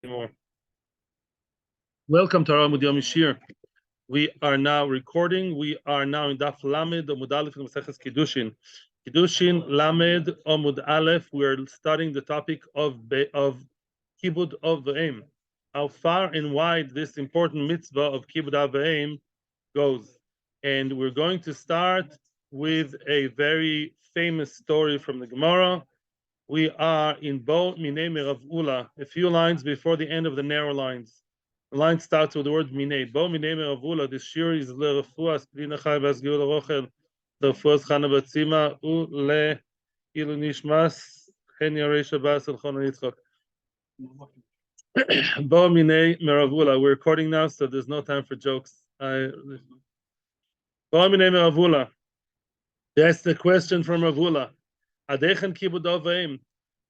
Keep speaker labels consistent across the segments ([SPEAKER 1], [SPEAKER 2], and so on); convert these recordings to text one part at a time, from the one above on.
[SPEAKER 1] Anymore. Welcome to our Amud Yomi Shiur. We are now recording. We are now in Daf Lamed Amud Aleph in Maseches Kiddushin. Kiddushin Lamed Amud Aleph. We're studying the topic of Kibud of Ve'em. How far and wide this important mitzvah of Kibud of Ve'em goes. And we're going to start with a very famous story from the Gemara. We are in Bo Minei Merav Ula, a few lines before the end of the narrow lines. The line starts with the word Minei. Bo Minei Merav Ula. The Shiur is leRefuas Pnina Chai Vasgiul Rochel leRefuas Chana Batzima ule Ilu Nishmas Chen Yarei Shabbos El Chona Yitzchak. Bo Minei Merav Ula. We're recording now, so there's no time for jokes. Bo Minei Merav Ula. That's the question from Rav Ula. Adechan Kibud of Ve'em.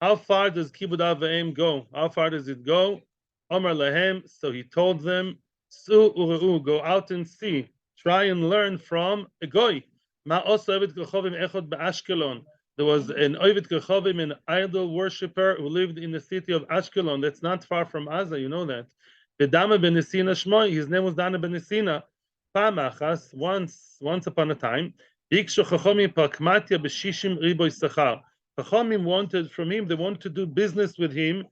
[SPEAKER 1] How far does Kibud of Ve'em go? How far does it go? Omar Lahem. So he told them, Su Ureu, go out and see. Try and learn from a goy. Ma osa Ovid Kechovim Echod be'Ashkelon. There was an Ovid Kechovim, an idol worshipper who lived in the city of Ashkelon. That's not far from Gaza, you know that. The Dama ben Nesina Shmoi. His name was Dana ben Nesina. Pamachas. Once upon a time. Chachamim wanted from him, they wanted to do business with him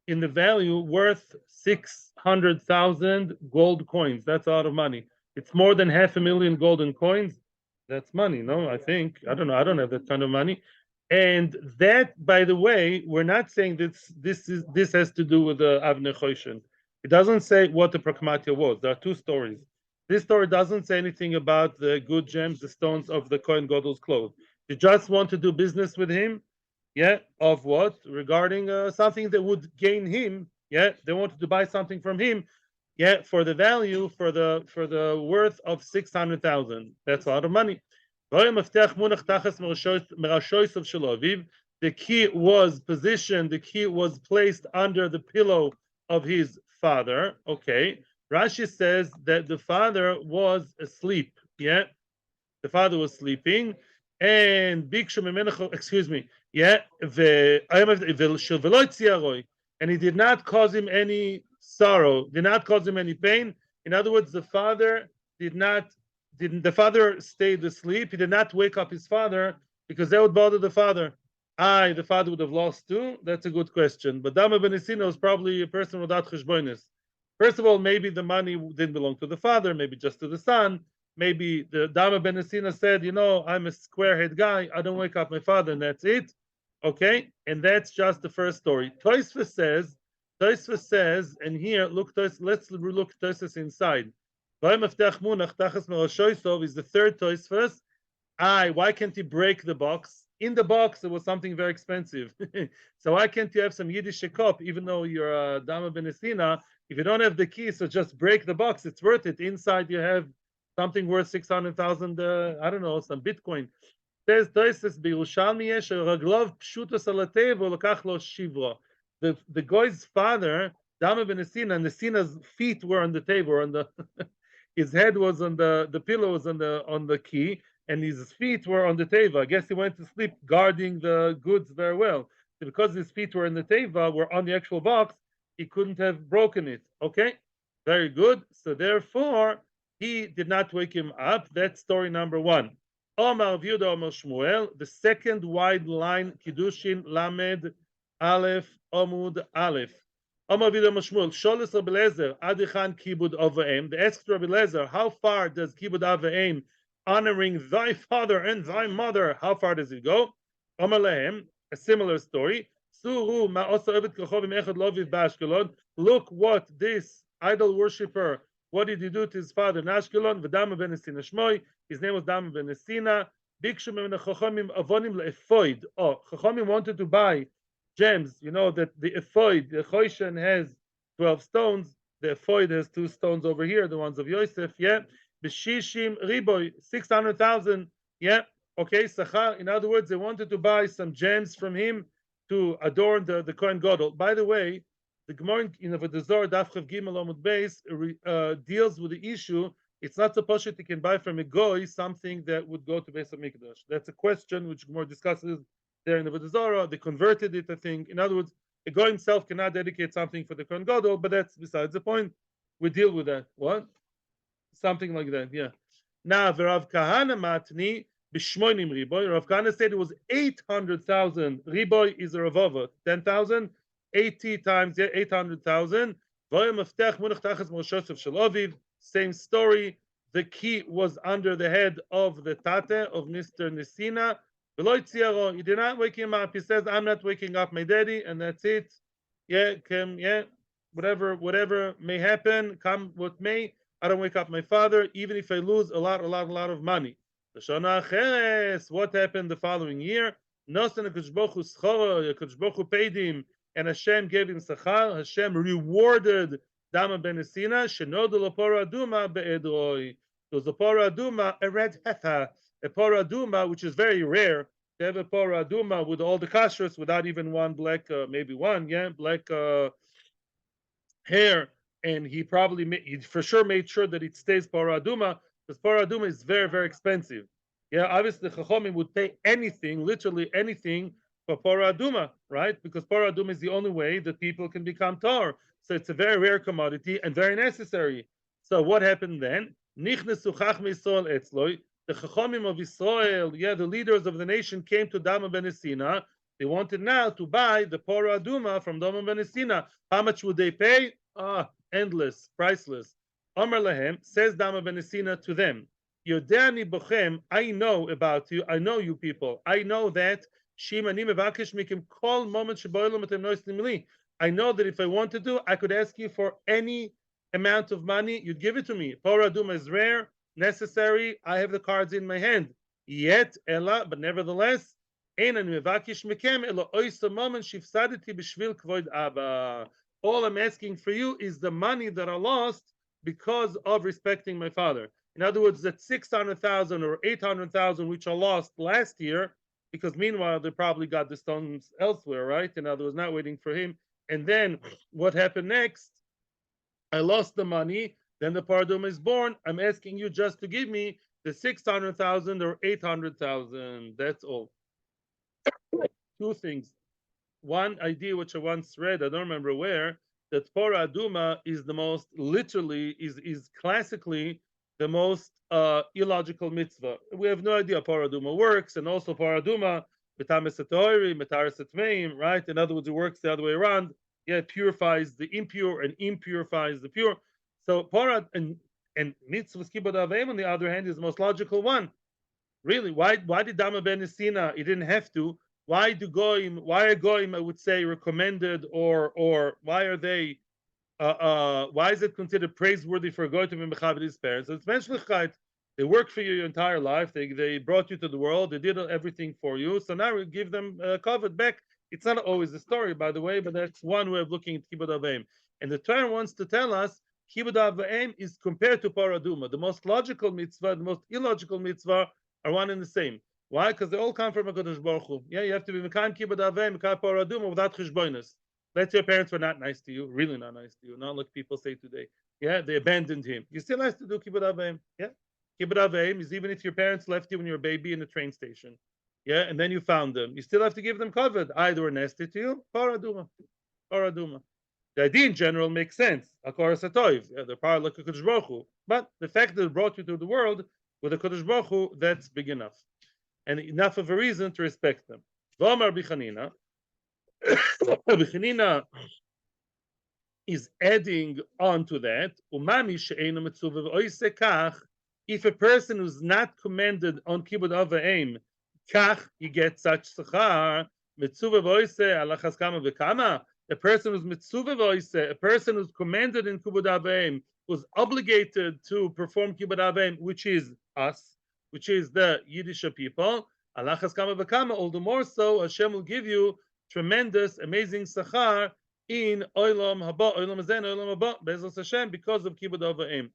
[SPEAKER 1] in the value worth 600,000 gold coins. That's a lot of money. It's more than 500,000 golden coins. That's money, no? I think. I don't know. I don't have that kind of money. And that, by the way, we're not saying this has to do with the Avnei Choshen. It doesn't say what the pragmatia was. There are two stories. This story doesn't say anything about the good gems, the stones of the Kohen Gadol's clothes. They just want to do business with him, of what? Regarding something that would gain him, they wanted to buy something from him, for the value, for the worth of 600,000. That's a lot of money. The key was positioned, the key was placed under the pillow of his father, okay. Rashi says that the father was asleep. The father was sleeping, and excuse me. And he did not cause him any sorrow, did not cause him any pain. In other words, the father the father stayed asleep. He did not wake up his father because that would bother the father. The father would have lost too. That's a good question. But Dama ben Nesina was probably a person without cheshbonis. First of all, maybe the money didn't belong to the father, maybe just to the son. Maybe the Dama ben Nesina said, I'm a squarehead guy. I don't wake up my father, and that's it. Okay, and that's just the first story. Tosfos says, and here, let's look Tosfos inside. Is the third Tosfos. Why can't he break the box? In the box, there was something very expensive. So why can't you have some Yiddish kop, even though you're a Dama ben Nesina? If you don't have the key, so just break the box. It's worth it. Inside, you have something worth 600,000. I don't know, some Bitcoin. Says Tosfos b'Yerushalmi yesh raglov pshutos alatev ulakach lo shivra. The guy's father, Dama ben Nesina, and Nesina's feet were on the table, his head was on the pillow was on the key, and his feet were on the teva. I guess he went to sleep guarding the goods very well. So because his feet were in the teva, were on the actual box, he couldn't have broken it. Okay, very good. So therefore, he did not wake him up. That's story number one. Omar Yehuda Omar Shmuel, the second wide line, Kiddushin Lamed Aleph Amud Aleph. Omar Yehuda Omar Shmuel, Sholes Rabbi Lezer, Adichan Kibud of Ve'em. They asked Rabbi Lezer, how far does Kibud of Ve'em, honoring thy father and thy mother, how far does it go? Omar Lehem, a similar story. Look what this idol worshipper, what did he do to his father in Ashkelon? V'dama ben Nesina Shmoi. His name was Dama ben Nesina. Chachamim wanted to buy gems. You know that the ephod, the Choshen has 12 stones. The ephod has 2 stones over here, the ones of Yosef. B'shishim riboy, 600,000. Okay, Sachar. In other words, they wanted to buy some gems from him to adorn the Kohen Gadol. By the way, the Gemara in the Zohar Daf Chav Gimel Amud Beis deals with the issue. It's not supposed that you can buy from a goy something that would go to Beis Hamikdash. That's a question which Gemara discusses there in the Zohar. They converted it, I think. In other words, A guy himself cannot dedicate something for the Kohen Gadol, but that's besides the point. We deal with that. What? Something like that, yeah. Now, Rav Kahana matni b'shmoinim riboy. Rav Kahana said it was 800,000. Riboy is a ravova, 10,000. 80 times, yeah, 800,000. Same story. The key was under the head of the tate of Mr. Nesina. He did not wake him up. He says, "I'm not waking up my daddy," and that's it. Yeah, whatever may happen, come what may. I don't wake up my father, even if I lose a lot of money. What happened the following year? Paid him, and Hashem gave him sachar. Hashem rewarded Dama ben Esina. Shenod lepora aduma be'edroi. There was a pora aduma, a red heifer, a pora aduma, which is very rare. They have a pora aduma with all the kashrus, without even one black, maybe one, yeah, black hair, and he for sure made sure that it stays pora aduma, because pora aduma is very expensive. Yeah, obviously the chachomim would pay anything, literally anything, for pora aduma, right? Because pora aduma is the only way that people can become tar. So it's a very rare commodity and very necessary. So what happened then? Nichnesu chachmei Yisrael etzloi. The chachomim of Israel, yeah, the leaders of the nation came to Dama ben Esina. They wanted now to buy the pora aduma from Dama ben Esina. How much would they pay? Endless, priceless. Amar lahem, says Dama ben Esina to them, Yodeani bochem, I know about you, I know you people, I know that Shimani mevakesh mikim kol moment sheboilam atem noislim li. I know that if I wanted to, I could ask you for any amount of money, you'd give it to me. Pora aduma is rare, necessary, I have the cards in my hand. Yet, ella, but nevertheless, einan mevakesh mikem elo oisa moment shifsaditi b'shvil kvoid abba. All I'm asking for you is the money that I lost because of respecting my father. In other words, that 600,000 or 800,000 which I lost last year, because meanwhile they probably got the stones elsewhere, right? In other words, not waiting for him. And then what happened next? I lost the money. Then the paraduma is born. I'm asking you just to give me the 600,000 or 800,000. That's all. Two things. One idea which I once read, I don't remember where, that pora aduma is the most, literally, is classically the most illogical mitzvah. We have no idea how pora aduma works, and also pora aduma, betames etoiri, metaris etmeim, right? In other words, it works the other way around. Yeah, it purifies the impure and impurifies the pure. So pora and mitzvah kibbud aveim, on the other hand, is the most logical one. Really, why did Dama ben Esina? He didn't have to. Why are goyim, I would say, recommended, or why are they? Why is it considered praiseworthy for a goy to be mechaved his parents? So it's menschlichkeit. They worked for you your entire life. They brought you to the world. They did everything for you. So now we give them covet back. It's not always the story, by the way, but that's one way of looking at kibbud aveim. And the Torah wants to tell us kibbud aveim is compared to paraduma. The most logical mitzvah, the most illogical mitzvah are one and the same. Why? Because they all come from a Kadosh Baruch Hu. Yeah, you have to be Mekayim Kibbud Avei, Mekayim Pora Aduma without cheshbonos. Let's say your parents were not nice to you, really not nice to you, not like people say today. Yeah, they abandoned him. You still have to do Kibbud Avei. Yeah, Kibbud Avei is even if your parents left you when you were a baby in a train station. Yeah, and then you found them. You still have to give them covet. Either were nasty to you, Pora Aduma. Pora Aduma. The idea in general makes sense. Akor Satoiv. Yeah, they're part like a Kadosh Baruch Hu. But the fact that it brought you to the world with a Kadosh Baruch Hu, that's big enough. And enough of a reason to respect them. V'omar Bichanina, Bichanina is adding on to that. Umami she'einu mitzuva v'oise kach. If a person who's not commanded on kibbud aveim, kach, he gets such sachar. Mitzuva v'oise alachas kama v'kama. A person who's mitzuva v'oise, a person who's commanded in kibbud aveim, who's obligated to perform kibbud aveim, which is us, which is the Yiddish people, alachas kama v'kama, all the more so, Hashem will give you tremendous, amazing sachar in olam haba, olam hazen, olam haba, bezos Hashem, because of kibbud aveim.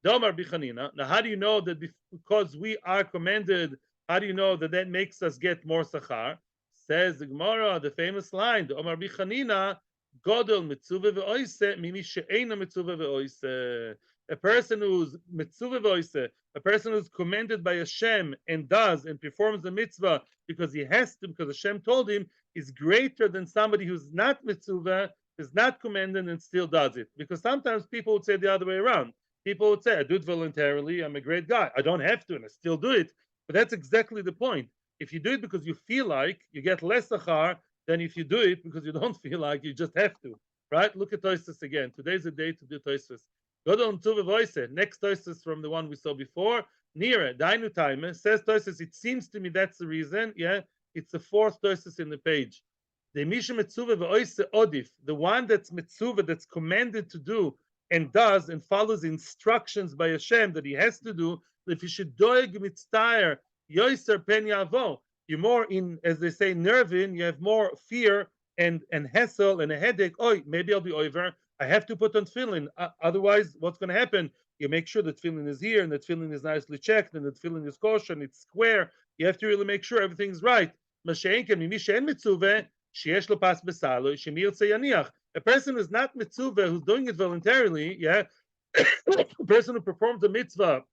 [SPEAKER 1] Domar bichanina. Now, how do you know that because we are commanded, how do you know that that makes us get more sachar? Says the Gemara, the famous line, Domar bichanina, godol mitzuva ve'oise, mimi she'ena mitzuva ve'oise. A person who's mitzvah voise, a person who's commanded by Hashem and does and performs the mitzvah because he has to, because Hashem told him, is greater than somebody who's not mitzvah, is not commanded and still does it. Because sometimes people would say the other way around. People would say, I do it voluntarily, I'm a great guy. I don't have to, and I still do it. But that's exactly the point. If you do it because you feel like, you get less sachar than if you do it because you don't feel like, you just have to. Right? Look at Toystus again. Today's the day to do Toystus. Go on to the voice. Next Toystus from the one we saw before. Near Dainu time says Toystus, it seems to me that's the reason. Yeah, it's the fourth Toystus in the page. The Misha Metzuva v'oise odif, the one that's Metzuva, that's commanded to do and does and follows instructions by Hashem that he has to do. If you should doeg mitztayer yoiser pen yavo, you're more in, as they say, nervin. You have more fear and hassle and a headache. Oh, maybe I'll be over. I have to put on tefillin. Otherwise, what's going to happen? You make sure that tefillin is here and that tefillin is nicely checked and that tefillin is kosher and it's square. You have to really make sure everything's right. A person who's not mitzvah, who's doing it voluntarily, yeah, a person who performs a mitzvah,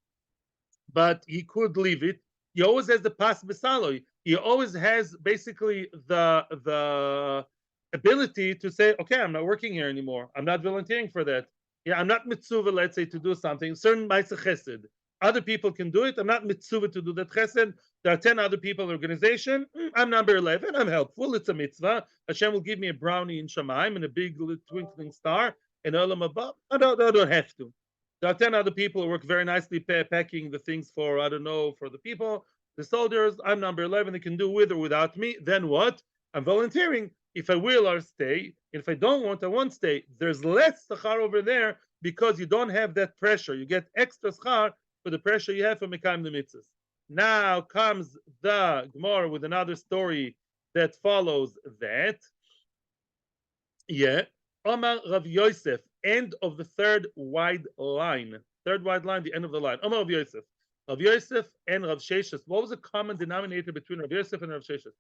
[SPEAKER 1] but he could leave it, he always has the pas besaloi. He always has basically the ability to say, okay, I'm not working here anymore. I'm not volunteering for that. Yeah, I'm not mitzvah, let's say, to do something. Certain ma'aseh chesed. Other people can do it. I'm not mitzvah to do that chesed. There are 10 other people in the organization. I'm number 11. I'm helpful. It's a mitzvah. Hashem will give me a brownie in Shamayim and a big twinkling star and olam above. I don't have to. There are 10 other people who work very nicely packing the things for, I don't know, for the people, the soldiers. I'm number 11. They can do with or without me. Then what? I'm volunteering. If I will, I'll stay. If I don't want, I won't stay. There's less schar over there because you don't have that pressure. You get extra schar for the pressure you have for Mekayim the mitzvahs. Now comes the Gemara with another story that follows that. Yeah. Omar Rav Yosef, end of the third wide line. Third wide line, the end of the line. Omar Rav Yosef. Rav Yosef and Rav Sheshes. What was the common denominator between Rav Yosef and Rav Sheshes?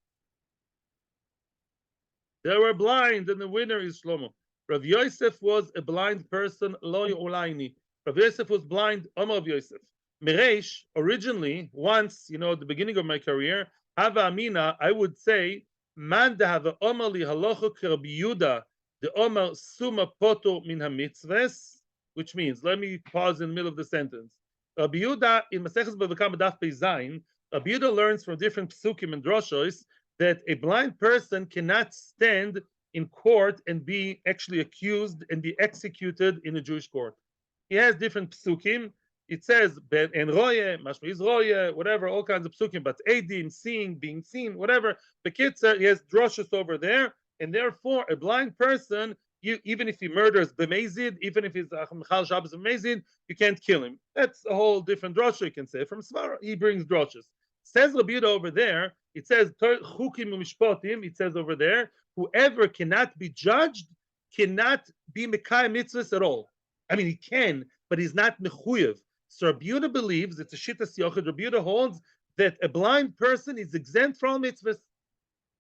[SPEAKER 1] They were blind, and the winner is Shlomo. Rav Yosef was a blind person, lo yu'laini. Rav Yosef was blind, Omar Rav Yosef. Mereish, originally, once, at the beginning of my career, Hava Amina, I would say, Man dehava Omar li halacha k'Rabbi Yehuda, the Omar suma poto min ha-mitzvahs, which means, let me pause in the middle of the sentence. Rabbi Yehuda, in Maseches Bava Kama Daf Pei Zayin, Rabbi Yehuda learns from different psukim and droshois that a blind person cannot stand in court and be actually accused and be executed in a Jewish court. He has different psukim. It says ben en roye, mashma is roye, whatever, all kinds of psukim, but edim, seeing, being seen, whatever. The Bekitzer, he has droshes over there, and therefore a blind person, even if he murders b'mezid, even if he's Chal Shabbos b'mezid, you can't kill him. That's a whole different drosha you can say from Svara. He brings droshes. Says Rabbi Yehuda over there, it says chukim u'mishpotim, it says over there, whoever cannot be judged cannot be mekayim mitzvahs at all. I mean, he can, but he's not mechuyev. So Rabbi Yehuda believes, it's a shittas yochid, Rabbi Yehuda holds that a blind person is exempt from mitzvahs.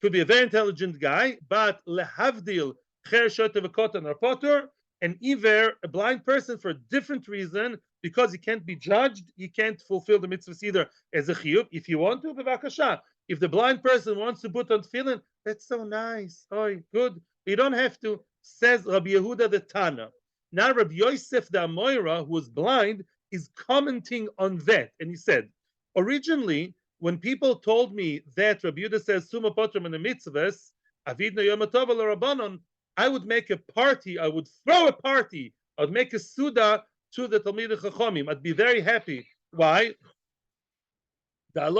[SPEAKER 1] Could be a very intelligent guy, but lehavdil cher shotev v'kotan rapotor, an iver, a blind person for a different reason, because he can't be judged, he can't fulfill the mitzvahs either as a chiyuv. If you want to, b'vakasha. If the blind person wants to put on tefillin, that's so nice. Oh, good. You don't have to, says Rabbi Yehuda the Tana. Now Rabbi Yosef the Amoira, who was blind, is commenting on that. And he said, originally, when people told me that Rabbi Yehuda says Suma Potram in the mitzvahs, Avidna Yom Tov Rabbanon, I would make a party, I would throw a party, I would make a suda to the Talmidei Chachomim. I'd be very happy. Why? I'm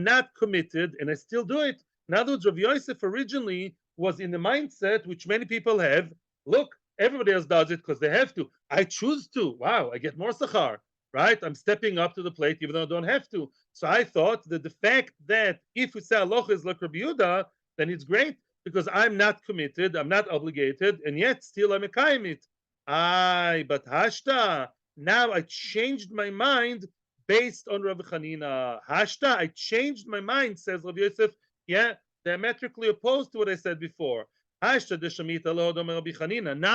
[SPEAKER 1] not committed, and I still do it. In other words, Rabbi Yosef originally was in the mindset which many people have. Look, everybody else does it because they have to. I choose to. Wow, I get more sachar, right? I'm stepping up to the plate even though I don't have to. So I thought that the fact that if we say aloha is like Rabbi Yehuda, then it's great because I'm not committed, I'm not obligated, and yet still I'm mekayim it. But hashta, now I changed my mind based on Rabbi Chanina. Hashta, I changed my mind, says Rabbi Yosef, yeah, diametrically opposed to what I said before. Now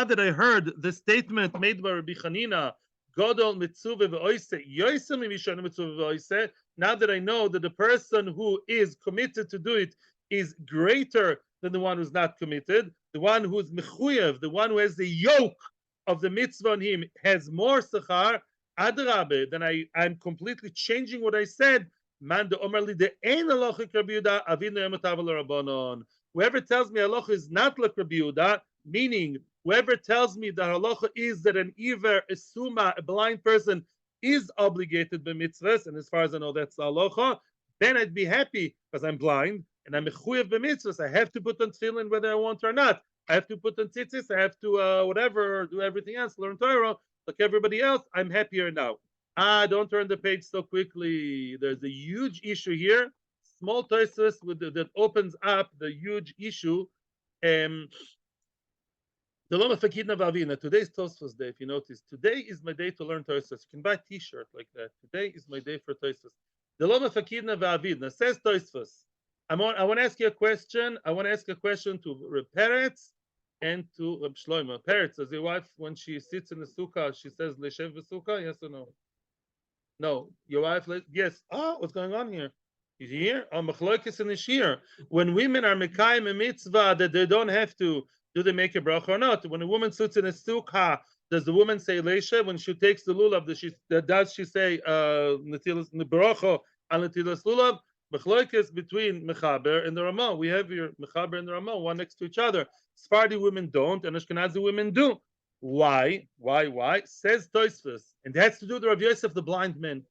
[SPEAKER 1] that I heard the statement made by Rabbi Chanina, Godol mitzvah v'oise, yoisem mishana mitzvah v'oise, now that I know that the person who is committed to do it is greater than the one who's not committed, the one who's mechuyev, the one who has the yoke of the mitzvah on him has more sechar, adrabe, then I'm completely changing what I said. Man de omer li de ein halacha Rabbi Yehuda, avinu emotav l'Rabbanon. Whoever tells me halacha is not like Rabbi Yehuda, meaning whoever tells me that halacha is that an iver, a suma, a blind person is obligated by mitzvahs, and as far as I know that's the halacha, then I'd be happy because I'm blind and I'm mechuyev by mitzvahs. I have to put on tefillin whether I want or not. I have to put on tzitzis. I have to whatever, do everything else, learn Torah like everybody else. I'm happier now. Don't turn the page so quickly. There's a huge issue here. Small Tosfos that opens up the huge issue. The Loma Fakidna Vavina. Today's Tosfos day, if you notice. Today is my day to learn Tosfos. You can buy a T-shirt like that. Today is my day for Tosfos. The Loma Fakidna Vavina says Tosfos. I want to ask you a question. I want to ask a question to Reb Peretz and to Reb Shlomo. Peretz, does your wife, when she sits in the sukkah, she says Leshev v'sukkah? Yes or no? No, your wife. Yes. What's going on here? Is here? Machloekes in the Shiur. When women are mekayim a mitzvah that they don't have to, do they make a bracha or not? When a woman sits in a sukkah, does the woman say leisha? When she takes the lulav, does she say netilas bracha on netilas lulav? Machloekes between mechaber and the Ramah. We have here mechaber and the Ramah, one next to each other. Sephardi women don't, and Ashkenazi women do. Why? Says Tosfos, and it has to do with Rav Yosef, the blind man.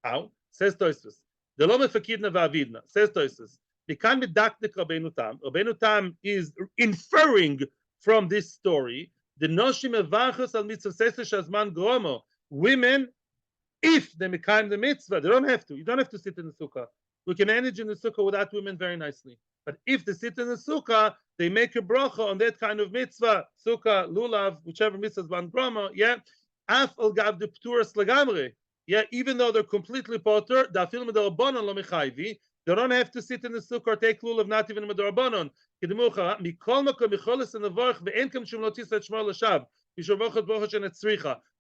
[SPEAKER 1] How? Says Tosfos. The Loma Fakidna Va'avidna. Says Tosfos. Rabbeinu Tam is inferring from this story the noshim evachos al mitzvah seseh shazman gromo. Women, if they mekayim the mitzvah, they don't have to. You don't have to sit in the sukkah. We can manage in the sukkah without women very nicely. But if they sit in the sukkah, they make a bracha on that kind of mitzvah, sukkah, lulav, whichever mitzvah is ban grama, yeah. Af al gav de pturas lagamre, yeah. Even though they're completely potter, da film medarbanon lo mechayvi, they don't have to sit in the sukkah or take lulav, not even medarbanon. Kedemucha mikol makom micholas and avarch ve'en kam shum lotis et shmor l'shav.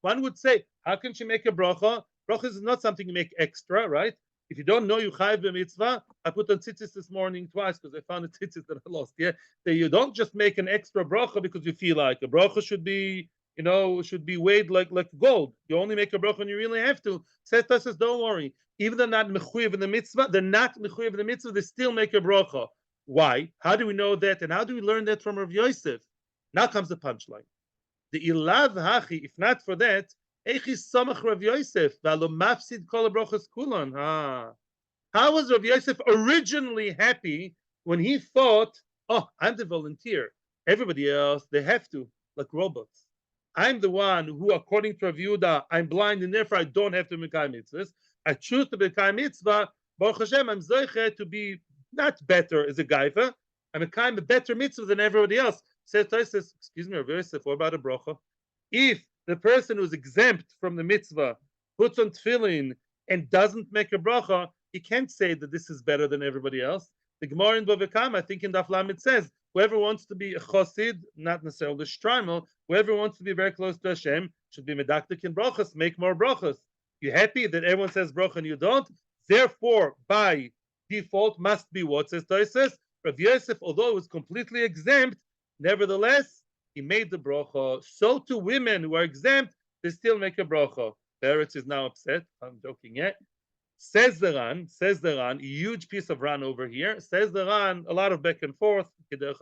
[SPEAKER 1] One would say, how can she make a bracha? Bracha is not something you make extra, right? If you don't know you chayv b'mitzvah, I put on tzitzis this morning twice because I found a tzitzis that I lost. Yeah, so you don't just make an extra bracha because you feel like a bracha should be, should be weighed like gold. You only make a bracha when you really have to. Says Tosfos, don't worry. Even though they're not mechuyev in the mitzvah, they still make a bracha. Why? How do we know that? And how do we learn that from Rav Yosef? Now comes the punchline. The ilav hachi, if not for that. How was Rav Yosef originally happy when he thought, I'm the volunteer. Everybody else, they have to, like robots. I'm the one who, according to Rav Yehuda, I'm blind and therefore I don't have to make mitzvahs. I choose to make mitzvah. Baruch Hashem, I'm zoiche to be not better as a gaiva. I'm a better mitzvah than everybody else. Says, excuse me, Rav Yosef, what about a bracha? If the person who's exempt from the mitzvah puts on tefillin and doesn't make a bracha, he can't say that this is better than everybody else. The Gemara in Bava Kama, I think in Daf Lamed says, whoever wants to be a chosid, not necessarily the shtreimel, whoever wants to be very close to Hashem should be medaktik in brachas, make more brachas. You happy that everyone says bracha and you don't? Therefore, by default, must be what says Tosfos. Rav Yosef, although it was completely exempt, nevertheless, he made the bracha. So to women who are exempt, they still make a bracha. Peretz is now upset. I'm joking yet. Says the Ran, a huge piece of Ran over here. Says the Ran, a lot of back and forth. The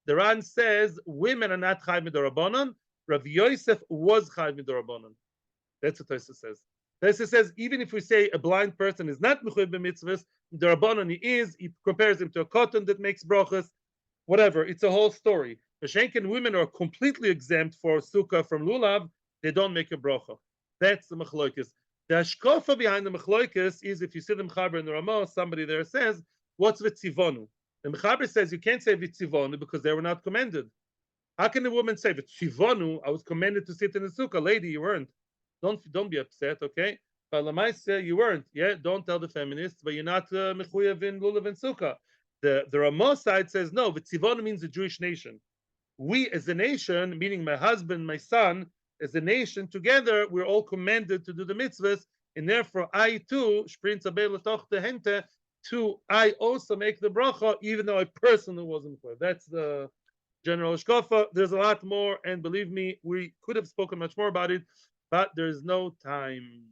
[SPEAKER 1] Ran says women are not chayv midorabanan. Rav Yosef was chayv midorabanan. That's what Tosfos says. Tosfos says even if we say a blind person is not mechuyev b'mitzvahs, midorabanan he is. He compares him to a cotton that makes brachas. Whatever. It's a whole story. The Shenken women are completely exempt for sukkah from lulav. They don't make a bracha. That's the machloikis. The hashkofa behind the machloikis is if you see the mechaber in the Ramah, somebody there says, what's v'tzivonu? The mechaber says you can't say v'tzivonu because they were not commanded. How can a woman say v'tzivonu? I was commanded to sit in the sukkah. Lady, you weren't. Don't be upset, okay? But Lamaisa, you weren't. Yeah, don't tell the feminists, but you're not mechuyev in lulav and sukkah. The Ramah side says no. V'tzivonu means the Jewish nation. We as a nation, meaning my husband, my son, as a nation together, we're all commanded to do the mitzvahs, and therefore I too, sprint the hente, to I also make the bracha, even though I personally wasn't there. That's the general shkofa. There's a lot more, and believe me, we could have spoken much more about it, but there's no time.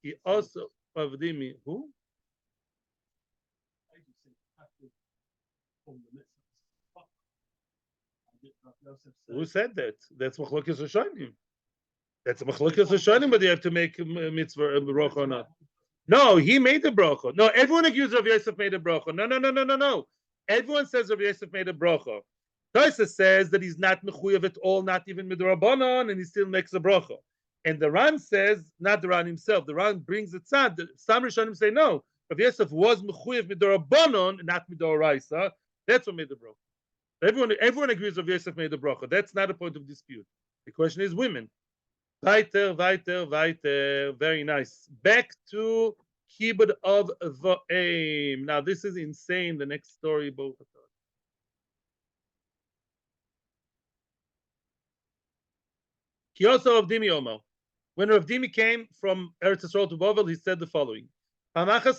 [SPEAKER 1] He also Avdimi, who? Who said that? That's Machlokes Rishonim. That's Machlokes Rishonim, but they have to make mitzvah bracha or not. No, he made the bracha. No, everyone agrees Rav Yosef made a bracha. No. Everyone says Rav Yosef made a bracha. Tosa says that he's not mechuyev at all, not even midrabanan, and he still makes a bracha. And the Ran says, not the Ran himself, the Ran brings the tzad. Some Rishonim say no. Rav Yosef was mechuyev midrabanan, not midoraisa. That's what made the bracha. Everyone agrees Rav Yosef made the bracha. That's not a point of dispute. The question is women. Weiter. Very nice. Back to Kibbud of Va'im. Now this is insane. The next story, both of us. Kiyoso of Dimi Omer. When Rav Dimi came from Eretz Yisrael to Bavel, he said the following: This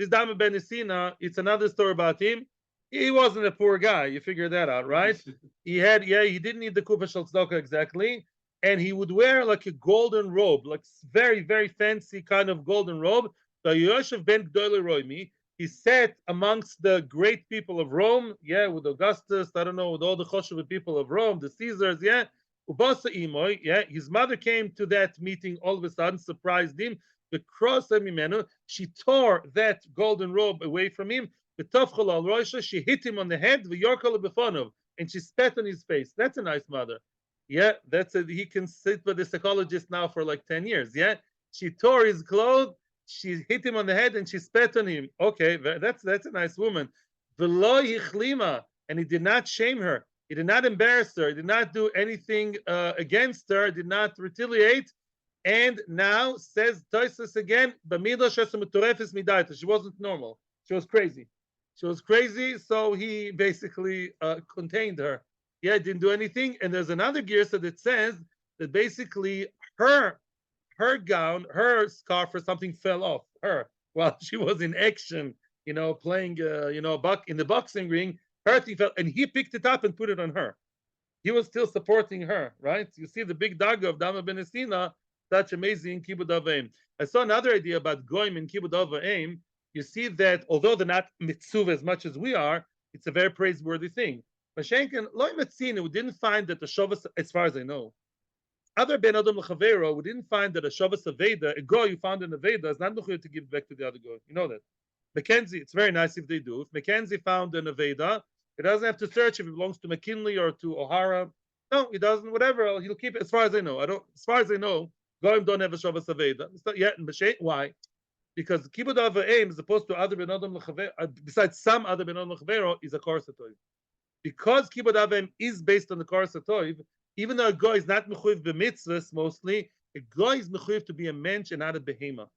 [SPEAKER 1] Dama Ben Esina, it's another story about him. He wasn't a poor guy. You figure that out, right? He didn't need the kufa shel tzedakah exactly, and he would wear like a golden robe, like very, very fancy kind of golden robe. So Yosef ben Gdolei Roimi, he sat amongst the great people of Rome, with Augustus, I don't know, with all the choshev people of Rome, the Caesars, Ubasa imoy, his mother came to that meeting all of a sudden, surprised him. The cross of Mimenu, she tore that golden robe away from him. She hit him on the head, and she spat on his face. That's a nice mother. He can sit with the psychologist now for like 10 years. She tore his clothes, she hit him on the head, and she spat on him. Okay, that's a nice woman. And he did not shame her. He did not embarrass her. He did not do anything against her. Did not retaliate. And now says Tosis again, she wasn't normal. She was crazy. So he basically contained her. Didn't do anything. And there's another girsa that says that basically her gown, her scarf or something fell off her while she was in action, playing, in the boxing ring. Her thing fell, and he picked it up and put it on her. He was still supporting her, right? You see the big dagger of Dama Ben Esina, such amazing Kibbud Av Va'im. I saw another idea about Goyim in Kibbud Av Va'im. You see that although they're not mitzuv as much as we are, it's a very praiseworthy thing. Mashenkin, loy metzina, we didn't find that the Shavas, as far as I know, other Ben Adam L'Chavero, we didn't find that a Shavas Aveda, a goy you found in a Veda, is not mechuyev to give back to the other goy. You know that. Mackenzie, it's very nice if they do. If Mackenzie found an Aveda, he doesn't have to search if it belongs to McKinley or to O'Hara. No, he doesn't. Whatever, he'll keep it. As far as I know, As far as I know, goyim don't have a Shavas Aveda. Why? Because Kibbud Av Va'im, as opposed to other Ben Adam L'Chavero, besides some other Ben Adam L'Chavero, is a Korsa Toiv. Because Kibbud Av Va'im is based on the Korsa Toiv, even though a goy is not mechuyev b'mitzvahs mostly, a goy is mechuyev to be a mensch and not a behema.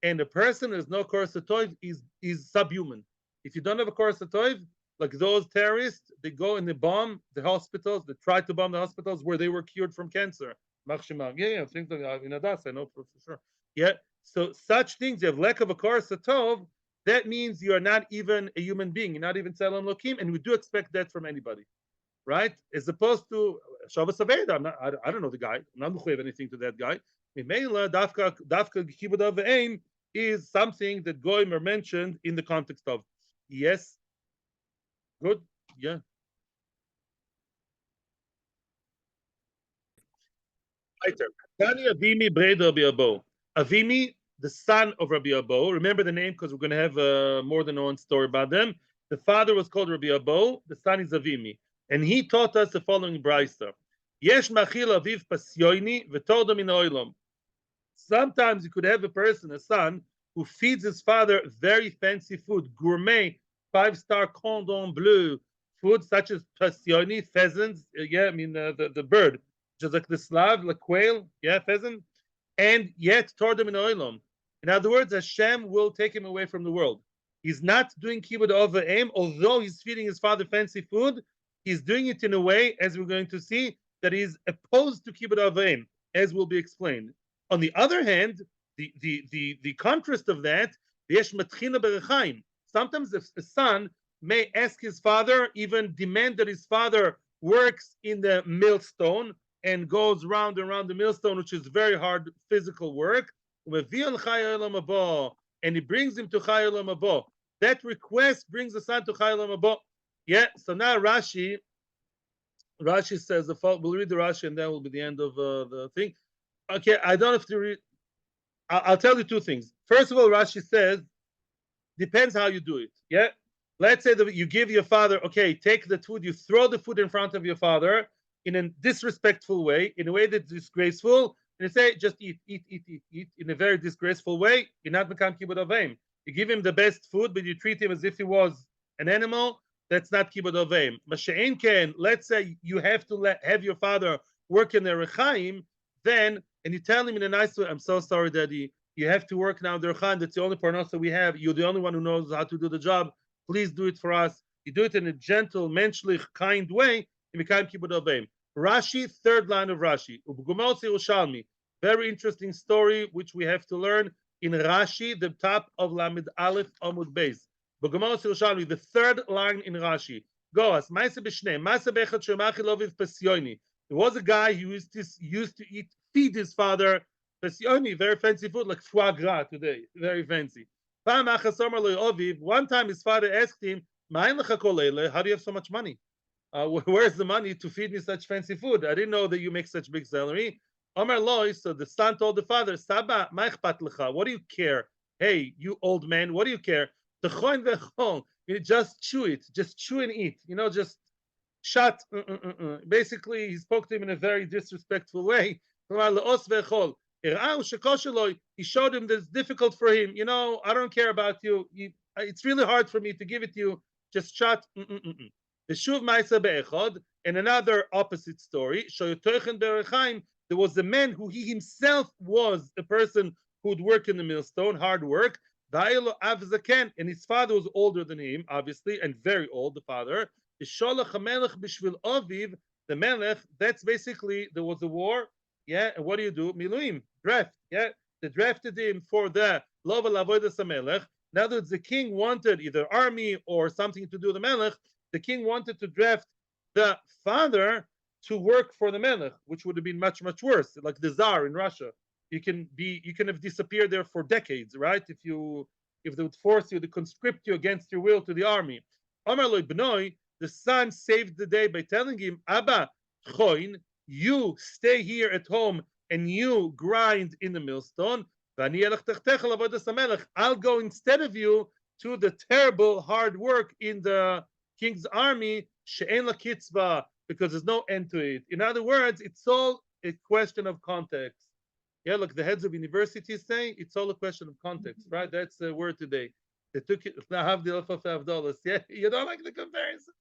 [SPEAKER 1] And a person who has no Korsa Toiv is subhuman. If you don't have a Korsa Toiv, like those terrorists, they go and they bomb the hospitals, they try to bomb the hospitals where they were cured from cancer. Things like in Adas, I know for sure. So such things, you have lack of a Korsa Tov, that means you are not even a human being. You're not even Tzelem Lokim, and we do expect that from anybody, right? As opposed to Shavas Aveda, I don't know the guy. I'm not mechuyev anything to that guy. Mimela Dafka Kibbud Av Va'im is something that Goyim are mentioned in the context of. Yes, good, yeah. Tani Avimi Breda Biabo. Avimi, the son of Rabbi Abo. Remember the name because we're going to have more than one story about them. The father was called Rabbi Abo. The son is Avimi. And he taught us the following brayso. Yesh machil aviv pasyoini v'tordo min oilom. Sometimes you could have a person, a son, who feeds his father very fancy food, gourmet, 5-star cordon bleu, food such as pasyoini, pheasants, the bird, which is like the Slav, like quail, pheasant. And yet toward them in oilom. In other words, Hashem will take him away from the world. He's not doing kibbud over aim, although he's feeding his father fancy food. He's doing it in a way, as we're going to see, that is opposed to kibbud over aim, as will be explained. On the other hand, the contrast of that, sometimes a son may ask his father, even demand that his father works in the millstone and goes round and round the millstone, which is very hard physical work. And he brings him to Chai Olam Haba. That request brings the son to Chai Olam Haba. Yeah, so now Rashi says, we'll read the Rashi and then will be the end of the thing. Okay, I don't have to read. I'll tell you two things. First of all, Rashi says, depends how you do it. Yeah, let's say that you give your father, okay, take the food, you throw the food in front of your father in a disrespectful way, in a way that's disgraceful, and you say, just eat in a very disgraceful way. You're not become kibbud avim. You give him the best food, but you treat him as if he was an animal. That's not kibbud avim. Masha'en ken. Let's say you have to have your father work in the rechaim, then, and you tell him in a nice way, I'm so sorry, Daddy. You have to work now, the rechaim. That's the only parnasa we have. You're the only one who knows how to do the job. Please do it for us. You do it in a gentle, menschlich, kind way. You become kibbud avim. Rashi, third line of Rashi. Very interesting story, which we have to learn in Rashi, the top of Lamed Aleph Amud Beis. The third line in Rashi. Goas, there was a guy who used to feed his father Pesioni, very fancy food, like foie gras today, very fancy. One time his father asked him, how do you have so much money? Where's the money to feed me such fancy food? I didn't know that you make such big salary. Omar Loi, so the son told the father, Saba, what do you care? Hey, you old man, what do you care? You just chew it, just chew and eat. Just shut. Basically, he spoke to him in a very disrespectful way. He showed him that it's difficult for him. I don't care about you. It's really hard for me to give it to you. Just shut. The Shuv Ma'isa Be'echad, and another opposite story. There was a man who he himself was a person who would work in the millstone, hard work. And his father was older than him, obviously, and very old, the father. The melech, that's basically, there was a war, yeah, and what do? Miluim, draft, yeah. They drafted him for the Lova Lavodas HaMelech. In other words, the king wanted either army or something to do with the melech. The king wanted to draft the father to work for the melech, which would have been much, much worse, like the Tsar in Russia. You can have disappeared there for decades, right? If they would force you to conscript you against your will to the army. Amar lo bnoi, the son saved the day by telling him, Abba, choin, you stay here at home and you grind in the millstone. I'll go instead of you to the terrible hard work in the king's army, she'en la kitzba, because there's no end to it. In other words, it's all a question of context. Yeah, look, the heads of universities say it's all a question of context, right? That's the word today. They took it. Yeah, you don't like the comparison.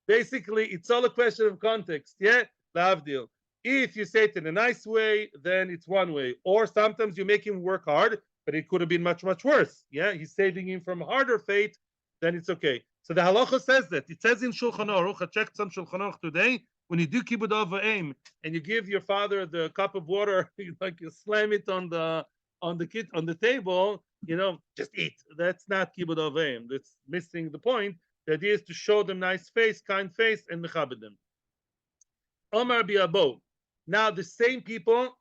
[SPEAKER 1] Basically, it's all a question of context. Yeah, lavdil. If you say it in a nice way, then it's one way. Or sometimes you make him work hard, but it could have been much, much worse. Yeah, he's saving him from a harder fate, then it's okay. So the halacha says that. It says in Shulchan Aruch, I checked some Shulchan Aruch today, when you do kibbud av aim and you give your father the cup of water, you slam it on the table, just eat. That's not kibbud av aim. That's missing the point. The idea is to show them nice face, kind face, and mechabed them. Omar bi'abo. Now the same people,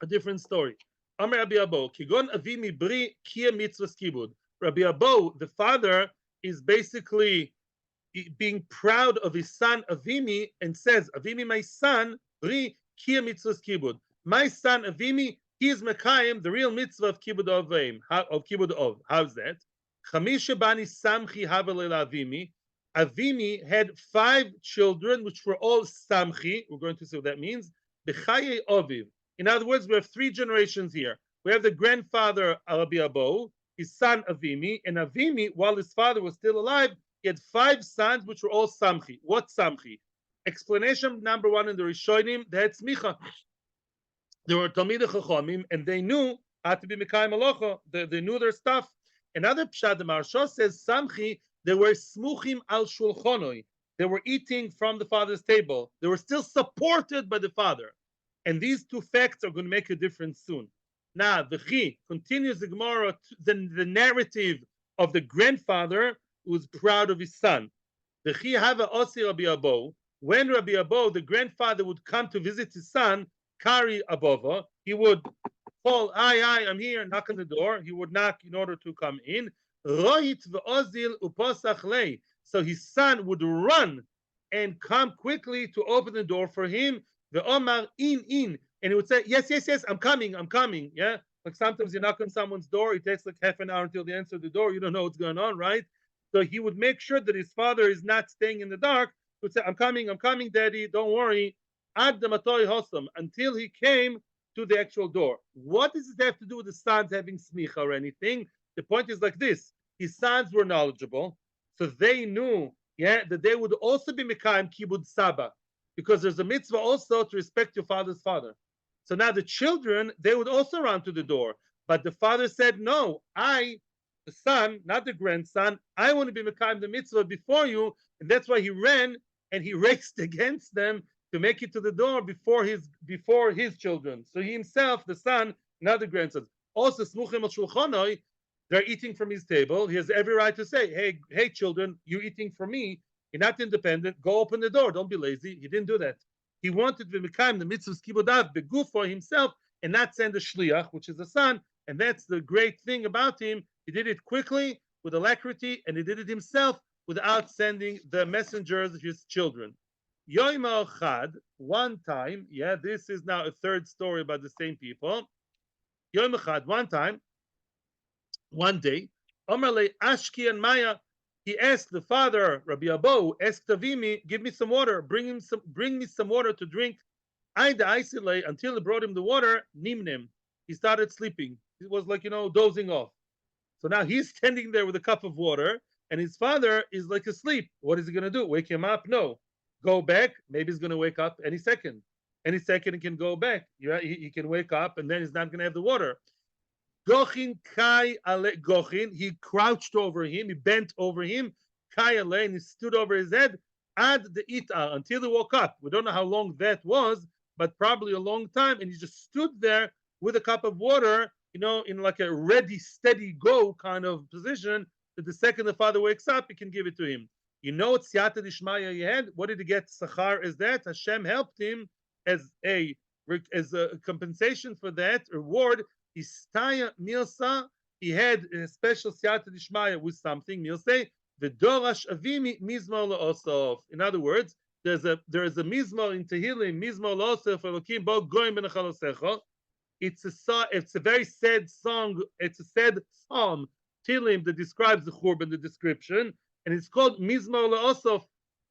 [SPEAKER 1] a different story. Omar bi'abo. Kigon avimi bri kia mitzvahs kibbud. Rabbi Abo, the father, is basically being proud of his son Avimi and says, Avimi, my son, Bri Kia Mitzvahs Kibud. My son Avimi, he is Mekayim, the real mitzvah of Kibud Avim, of Kibud Ov. How's that? Chamisha Bani Samchi Havelel Avimi. Avimi had 5 children, which were all Samchi. We're going to see what that means. Bechaye Oviv. In other words, we have 3 generations here. We have the grandfather Rabbi Abo, his son Avimi, and Avimi, while his father was still alive, he had 5 sons, which were all Samchi. What Samchi? Explanation number 1 in the Rishonim, they had Smicha. They were Talmidei Chachamim, and they knew how to be Mekayim Halacha. They knew their stuff. Another pshat, the Maharsha says, Samchi, they were smuchim al shulchonoi. They were eating from the father's table. They were still supported by the father. And these two facts are going to make a difference soon. Now, the Chi continues the Gemara, the narrative of the grandfather who was proud of his son. The Chi hava osi Rabbi Abo. When Rabbi Abo, the grandfather, would come to visit his son, Kari Abova, he would call, "Hi, I'm here," knock on the door. He would knock in order to come in. Rohit ve'ozil uposach lei. So his son would run and come quickly to open the door for him. Ve'omar in. And he would say, yes, I'm coming. Yeah. Like sometimes you knock on someone's door, it takes like half an hour until they answer the door. You don't know what's going on, right? So he would make sure that his father is not staying in the dark. He would say, I'm coming, daddy, don't worry. Ad damatoi hosam, until he came to the actual door. What does it have to do with the sons having smicha or anything? The point is like this. His sons were knowledgeable, so they knew, that they would also be mekayim kibud saba, because there's a mitzvah also to respect your father's father. So now the children, they would also run to the door. But the father said, no, the son, not the grandson, I want to be mekayim the mitzvah before you. And that's why he ran and he raced against them to make it to the door before his children. So he himself, the son, not the grandson. Also, smuchim al shulchanoi, they're eating from his table. He has every right to say, hey, children, you're eating from me. You're not independent. Go open the door. Don't be lazy. He didn't do that. He wanted to become the mitzvah kibodav beguf for himself and not send a shliach, which is the son. And that's the great thing about him. He did it quickly, with alacrity, and he did it himself without sending the messengers, his children. Yomi Chad, one time, this is now a third story about the same people. Yomi Chad, one day, Omerle Ashki and Maya, he asked the father, Rabbi Abo, asked Avimi, give me some water, bring me some water to drink. Aida Aisile, until he brought him the water, Nimnem. He started sleeping. He was like, dozing off. So now he's standing there with a cup of water, and his father is like asleep. What is he going to do? Wake him up? No. Go back? Maybe he's going to wake up any second. Any second he can go back. He can wake up, and then he's not going to have the water. Gochin kai ale gochin. He crouched over him. He bent over him. Kai ale, and he stood over his head. Ad the ita, until he woke up. We don't know how long that was, but probably a long time. And he just stood there with a cup of water, in like a ready, steady go kind of position, that the second the father wakes up, he can give it to him. What siyata dishmaya he had? What did he get? Sachar is that Hashem helped him as a compensation for that reward. Istaya milsa, he had a special siyata dishmaya with something. Milse the dorash avimi mizmor laosov. In other words, there is a mizmor in Tehillim, mizmor laosov elokim bo goyim benachalosecha. It's a very sad song. It's a sad psalm, Tehillim, that describes the Churban, the description, and it's called mizmor laosov.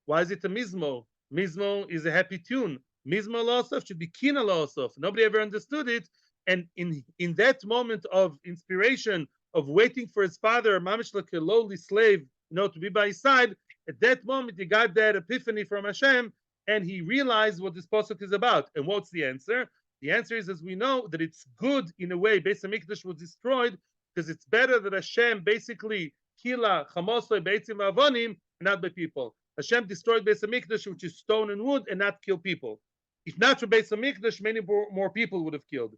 [SPEAKER 1] Why is it a mizmor? Mizmor is a happy tune. Mizmor laosov should be kina laosov. Nobody ever understood it. And in that moment of inspiration, of waiting for his father, mamish like a lowly slave, to be by his side, at that moment he got that epiphany from Hashem, and he realized what this pasuk is about. And what's the answer? The answer is, as we know, that it's good in a way. Beis Hamikdash was destroyed because it's better that Hashem basically kila chamosoi beitzim avonim, not by people. Hashem destroyed Beis Hamikdash, which is stone and wood, and not kill people. If not for Beis Hamikdash, many more people would have killed.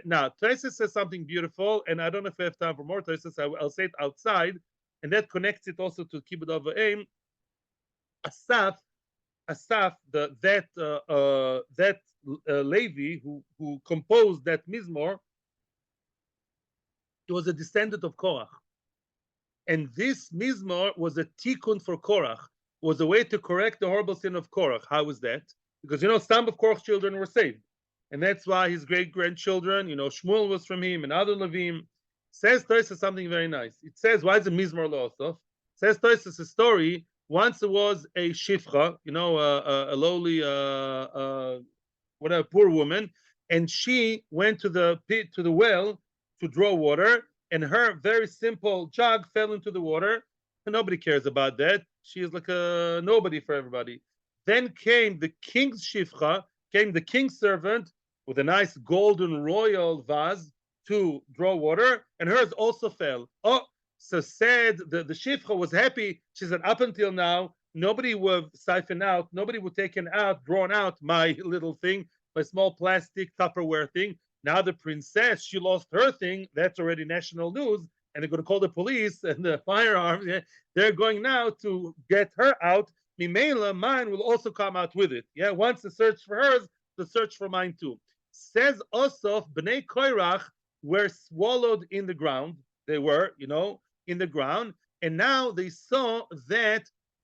[SPEAKER 1] Now, Tosfos says something beautiful, and I don't know if I have time for more Tosfos. I'll say it outside, and that connects it also to Kibbud Av V'Eim. Asaf, that Levi who composed that Mizmor, he was a descendant of Korach, and this Mizmor was a tikkun for Korach, was a way to correct the horrible sin of Korach. How was that? Because some of Korach's children were saved. And that's why his great-grandchildren, Shmuel was from him and other Levim. Says Tosfos something very nice. It says, why is it Mizmor Lo'osov? Says Tosfos a story. Once there was a shifcha, a lowly, poor woman, and she went to the pit, to the well, to draw water, and her very simple jug fell into the water. And nobody cares about that. She is like a nobody for everybody. Then came the king's shifcha, came the king's servant with a nice golden royal vase to draw water, and hers also fell. So said the shifcha was happy. She said, up until now, nobody would siphon out, nobody would taken out, drawn out my little thing, my small plastic Tupperware thing. Now the princess, she lost her thing. That's already national news. And they're going to call the police and the firearms. They're going now to get her out. Mimela, mine will also come out with it. Yeah, once the search for hers, the search for mine too. Says Osoph, Bnei Koirach were swallowed in the ground. They were, in the ground. And now they saw that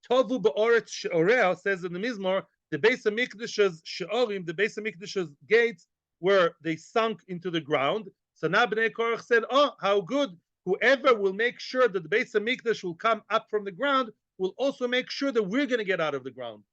[SPEAKER 1] Tovu Ba'oret She'oreh, says in the Mizmor, the Beis HaMikdash's She'orim, the Beis HaMikdash's gates, where they sunk into the ground. So now Bnei Korach said, oh, how good. Whoever will make sure that the Beis HaMikdash will come up from the ground will also make sure that we're going to get out of the ground.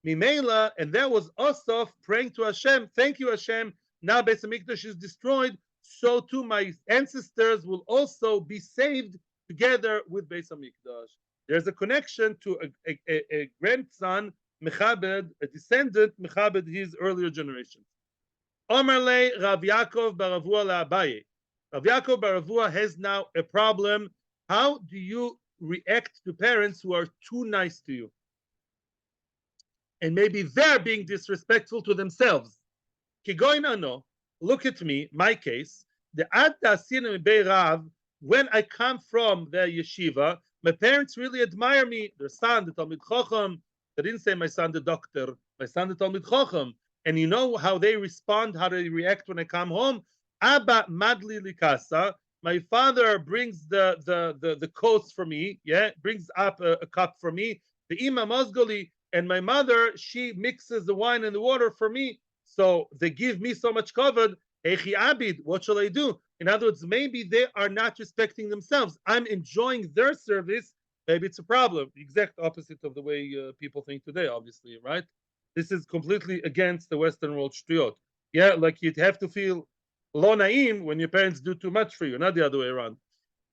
[SPEAKER 1] Mimela, and that was Osoph praying to Hashem, thank you Hashem, now Beis HaMikdash is destroyed, so too my ancestors will also be saved together with Beis HaMikdash. There's a connection to a grandson, Mechabed, a descendant, Mechabed, his earlier generation. Omerle Rav Yaakov bar Avua la'Abaye. Rav Yaakov bar Avua has now a problem. How do you react to parents who are too nice to you? And maybe they're being disrespectful to themselves. Kigoinano, look at me, my case. The Ad Ta'asinu Bei Rav, when I come from the yeshiva, my parents really admire me. Their son, the Talmid Chacham. They didn't say my son, the doctor. My son, the Talmid Chacham. And you know how they respond, how they react when I come home? Abba madli likasa. My father brings the coats for me, brings up a cup for me. The ima mozgoli, and my mother, she mixes the wine and the water for me. So they give me so much covered. Echi abid, what shall I do? In other words, maybe they are not respecting themselves. I'm enjoying their service. Maybe it's a problem. The exact opposite of the way people think today, obviously, right? This is completely against the Western world shtuyot. Yeah, like you'd have to feel lo naim when your parents do too much for you, not the other way around.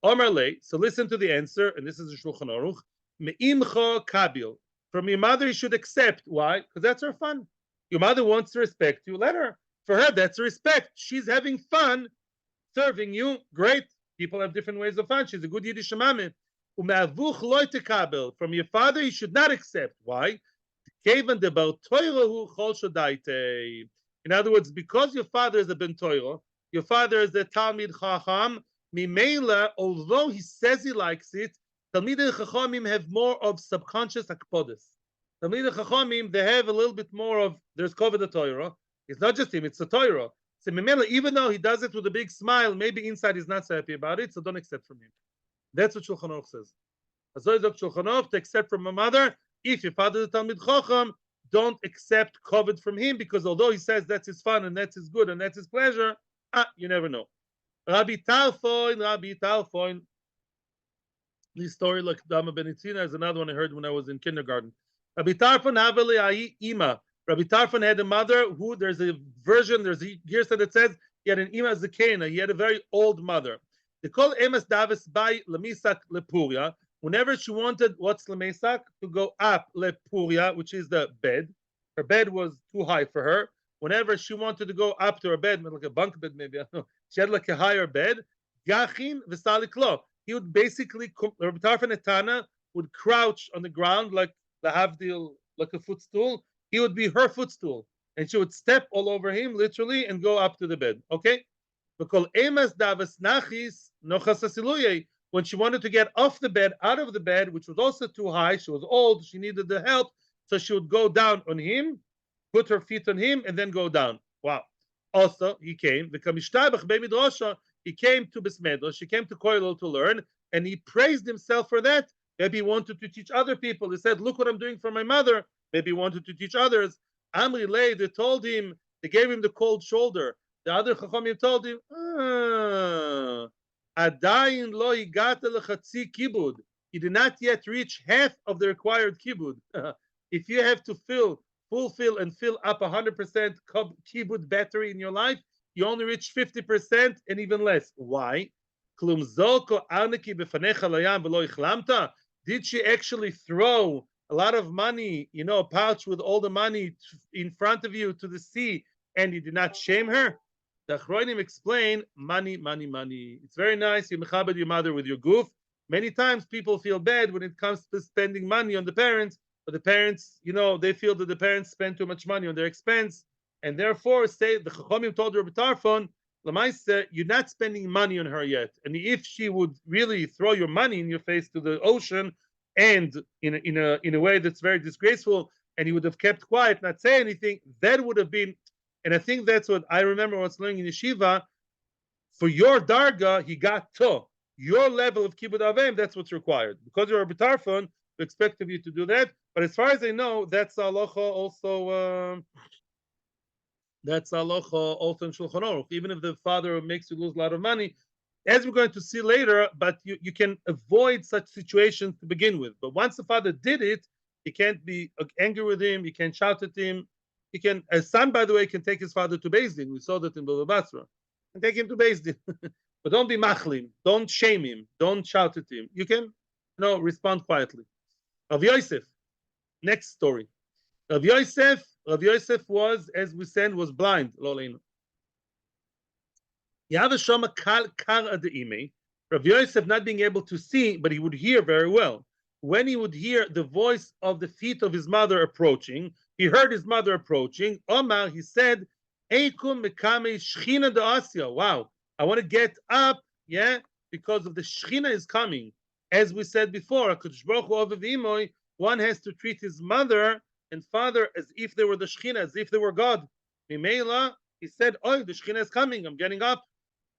[SPEAKER 1] Omar lei, so listen to the answer, and this is a Shulchan Aruch. Me'imcho kabil. From your mother, you should accept. Why? Because that's her fun. Your mother wants to respect you, let her. For her, that's respect. She's having fun serving you. Great. People have different ways of fun. She's a good Yiddish mamit. Ume'avuch loy tekabel. From your father, you should not accept. Why? In other words, because your father is a ben Torah, your father is a Talmid Chacham, Mimela, although he says he likes it, Talmidei Chachamim have more of subconscious akpodas. Talmidei Chachamim, they have a little bit more of, there's covered the Torah. It's not just him, it's the Torah. So Mimela, even though he does it with a big smile, maybe inside he's not so happy about it, so don't accept from him. That's what Shulchan Aruch says. Shulchan Aruch, to accept from a mother, if your father is a Talmid Chacham, don't accept covet from him, because although he says that's his fun and that's his good and that's his pleasure, you never know. Rabbi Talfoin. This story like Dama Benitzina is another one I heard when I was in kindergarten. Rabbi Tarfon Haveli Ai Ima. Rabbi Tarfon had a mother who, there's a version, there's a Girsa that says he had an Ima Zakena. He had a very old mother. They call Emes Davis by Lamisak Lepuria. Whenever she wanted, what's Lamesak? To go up Lepuria, which is the bed. Her bed was too high for her. Whenever she wanted to go up to her bed, like a bunk bed maybe, I don't know, she had like a higher bed. Gachin v'saliklo. He would basically, Rabbi Tarfon Etana would crouch on the ground like the Havdil, like a footstool. He would be her footstool. And she would step all over him, literally, and go up to the bed. Okay? Because Emas Davas Nachis Nochasasiluye. When she wanted to get off the bed, out of the bed, which was also too high, she was old, she needed the help, so she would go down on him, put her feet on him, and then go down. Wow. Also, he came, he came to Besmedrash, he came to Koilel to learn, and he praised himself for that. Maybe he wanted to teach other people. He said, look what I'm doing for my mother. Maybe he wanted to teach others. Amri Lei, they told him, they gave him the cold shoulder. The other Chachamim told him, Adayin lo igata lechatzi kibud. You did not yet reach half of the required kibud. If you have to fulfill and fill up 100% kibud battery in your life, you only reach 50% and even less. Why? Did she actually throw a lot of money, a pouch with all the money in front of you to the sea, and you did not shame her? The Achronim explain, money. It's very nice. You mechabed your mother with your goof. Many times people feel bad when it comes to spending money on the parents, but the parents, they feel that the parents spend too much money on their expense, and therefore say the Chachamim told Rabbi Tarfon, Lamaisa, you're not spending money on her yet. And if she would really throw your money in your face to the ocean, and in a way that's very disgraceful, and you would have kept quiet, not say anything, that would have been. And I think that's what I remember what's learning in yeshiva. For your darga, he got to your level of kibbud avim. That's what's required. Because you're a betarfon, we expect of you to do that. But as far as I know, that's halacha also. That's halacha also in Shulchan Aruch. Even if the father makes you lose a lot of money, as we're going to see later, but you can avoid such situations to begin with. But once the father did it, you can't be angry with him. You can't shout at him. He can, a son, by the way, can take his father to Beis Din. We saw that in Bava Basra. And take him to Beis Din. But don't be machlim. Don't shame him. Don't shout at him. You can, respond quietly. Rav Yosef, next story. Rav Yosef was, as we said, was blind. Loleno. Yavashama kar ime. Rav Yosef not being able to see, but he would hear very well. When he would hear the voice of the feet of his mother approaching, he heard his mother approaching. Omar, he said, Eikum mekame shchina de Asya. Wow, I want to get up, because of the shchina is coming. As we said before, one has to treat his mother and father as if they were the shchina, as if they were God. Mimela, he said, the shchina is coming, I'm getting up.